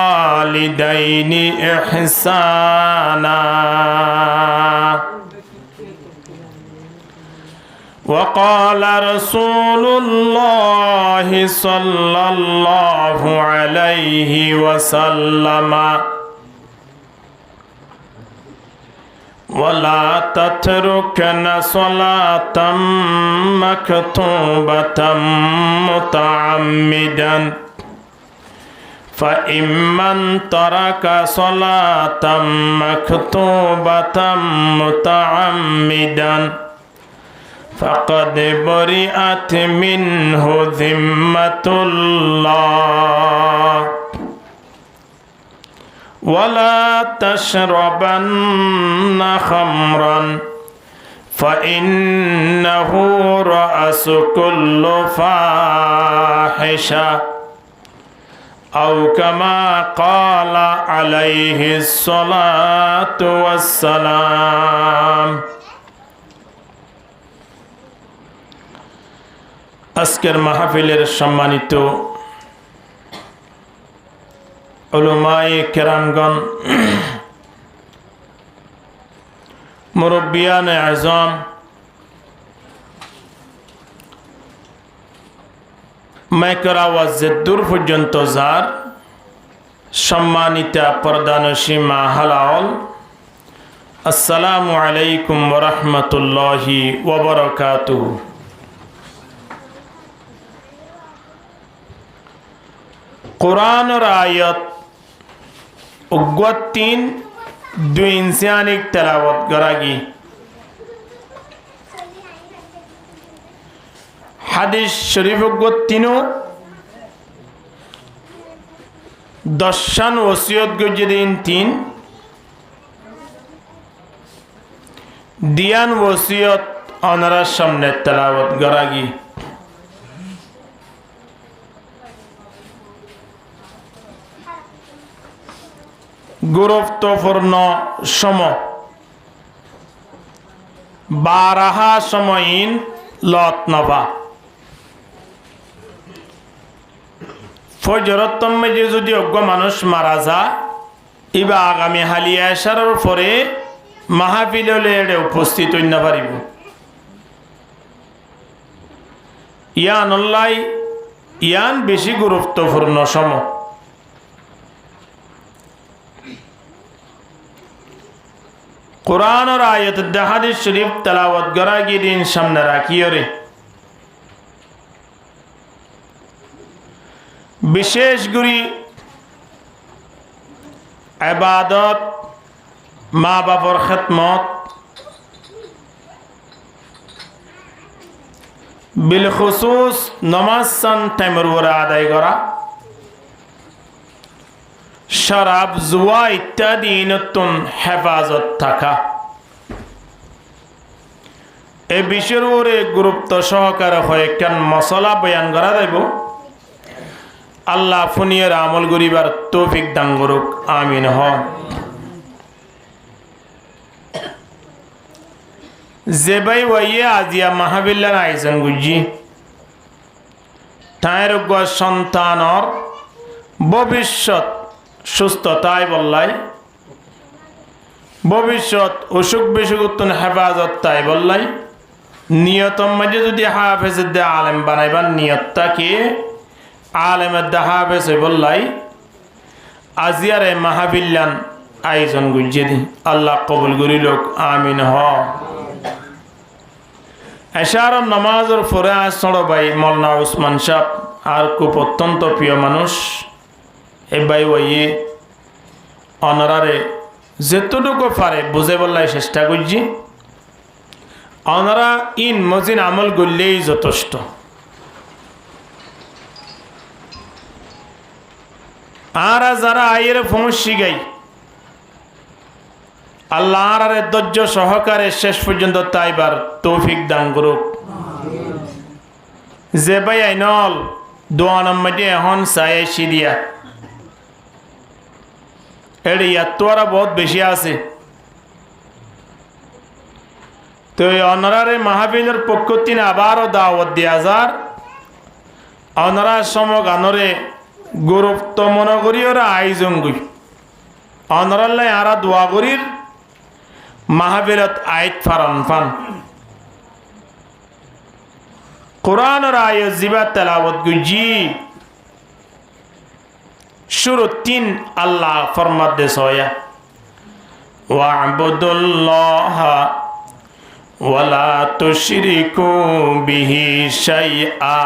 وبالوالدين إحسانا وقال رسول الله صلى الله عليه وسلم ولا تتركن صلاة مكتوبة متعمدا فإمن ترك صلاة مكتوبة متعمدا فقد برئت منه ذمة الله ولا تشربن خمرا فإنه رأس كل فاحشة أو كما قال عليه الصلاة والسلام আজকের মাহফিলের সম্মানিত উলামায়ে কেরামগণ, মুরব্বিয়ানে আযম, মাইকরা ওয়াজের দূর পর্যন্ত যার সম্মানিতা পর্দানশী মা হালাল, আসসালামু আলাইকুম ওয়া রাহমাতুল্লাহি ওয়া বারাকাতুহু। কোরআনের আয়াত উগ্গত 3 2 ইনসানিক তেলাওয়াত করাগি। হাদিস শরীফ উগ্গত 3 দশান ওসিয়ত গজদিন 3 দিয়ান ওসিয়ত অনারার সামনে তেলাওয়াত করাগি। গুরুত্বপূর্ণ সময় 12 সময়ইন লত নফা ফজরত মেজে যদি অজ্ঞ মানুষ মারা যায়, ইবা আগামী হালিয়া আসার পরে মাহফিলে উপস্থিত হইতে না পারিব। ইয়ান বেশি গুরুত্বপূর্ণ সময়। কোরআনের আয়াত হাদিস শরীফ তেলাওয়াত করা গিয়ে দিন সামনে রাখিও রে। বিশেষ করে ইবাদত, মা বাবার খেদমত, বিল খুসুস নমাজ সান টাইমের উপরে আদায় করা, শরাব জুয়া ইত্যাদি নতুন হেফাজত থাকা এই বিষয়ের উপরে গুরুত্ব সহকারে কয়েকখান মশলা বয়ান করা যাইব। আল্লাহ ফুনিয়ের আমল করিবার তৌফিক দান করুক, আমিন। যে ভাই ওয়াইয়ে আজিয়া মাহাবিল্লার আয়োজন গুজি তাঁর সন্তানর ভবিষ্যৎ সুস্থতায় বললাই, ভবিষ্যৎ অসুখ বিসুখ উত্তন হেফাজত তাই বললাই, নিয়তম মাঝে যদি হাফেজের দে আলেম বানাইবার নিয়তটাকে আলেমের দে হাফেজ বললাই আজিয়ারে মাহাবিল্লান আয়োজন গুজিয়ে দি আল্লাহ কবুল করি লোক, আমিন। এশার নমাজের পরে আসড় ভাই মৌলানা উসমান সাহ আর খুব অত্যন্ত প্রিয় মানুষ এ ভাই ওইয়ে অনারারে যেতটুকু পারে বুঝে বললাই চেষ্টা করছি। অনারা ইন মজিন আমল করলেই যথেষ্ট। আর যারা আইয়ের ফমসি গাই আল্লাহ আর ধৈর্য সহকারে শেষ পর্যন্ত তাইবার তৌফিক দান করুক। যে ভাই আইনল দোয়া নম্বরটি এখন চাই সিরিয়া এর ইয়াতোয়ারা বহুত বেশি আছে। তো এই অনারারে মাহাবিলের পক্ষ থেকে আবারও দাওয়াত দিয়া যার অনারা সমগানরে গুরুত্ব মনে করি ওরা আয়োজন গই অনারাল্লাই আরা দোয়া করির মাহাবিলত আইত ফারান ফান কোরআনের আয়াত জিবা তেলাওয়াত গুজি শুরু 3 আল্লাহ ফরমাত দে সয়া ওয়া'বুদুল্লাহ ওয়ালা তুশরিকু বিহি শাইআ।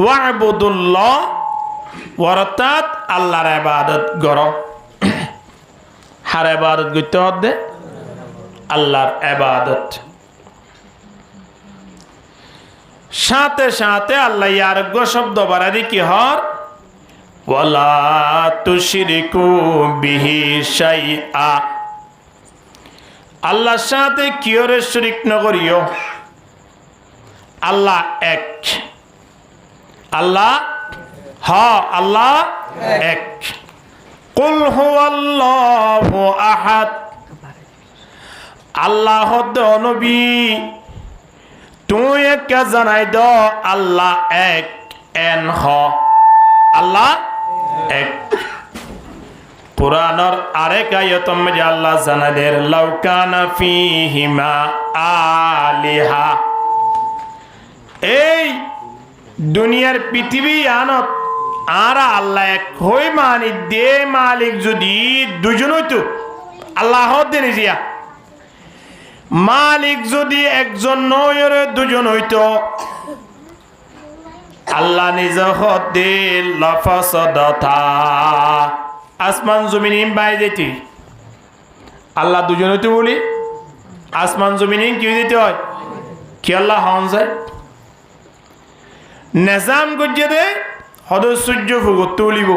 ওয়া'বুদুল্লাহ অর্থাৎ আল্লাহর ইবাদত করো। হার ইবাদত করতে হবে আল্লাহর ইবাদত। সাথে সাথে আল্লাহ আরোগ্য শব্দ বাড়াদি কি হর ওয়ালা তুশরিকু বিহি শাইআ। আল্লাহর সাথে কিয়রে শরীক ন করিও। আল্লাহ এক, আল্লাহ আল্লাহ এক। কুল হুয়াল্লাহু আহাদ। আল্লাহ নবী তুই একা জানাই দ আল্লাহ এক এন হ আল্লাহ এক। কুরআনের আরেক আয়াতের মধ্যে আল্লাহ জানালেন লাউ কানা ফীহিমা আলিহা। এই দুনিয়ার পৃথিবী আনত আর আল্লাহ এক হই মানি দে মালিক যদি দুজন হইতো আল্লাহ দেনে জিয়া মালিক যদি একজন নয় দুজন হইতো আল্লাহ নিজ হদে লাফাসাদাতা। আসমান জমিন বাই যেতে আল্লাহ দুজন হইতো বলি আসমান জমিন কি দিতে হয় কি আল্লাহ হন যায় নিজাম গজ্জে দে হদ সূর্য ফুগ তুলিব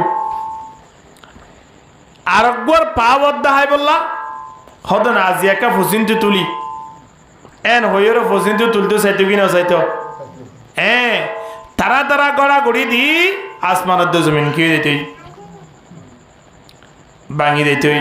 আরগর পাওয়ার দাহাই বললা হদ নাজিয়াকা ফসিনতে তুলি এন হইর ফসিনতে তুলতে চাইতো কি না চাইতো তারা তারা গড়া গড়ি দি আসমানের জমিন কি দিতে ভাঙি দিতে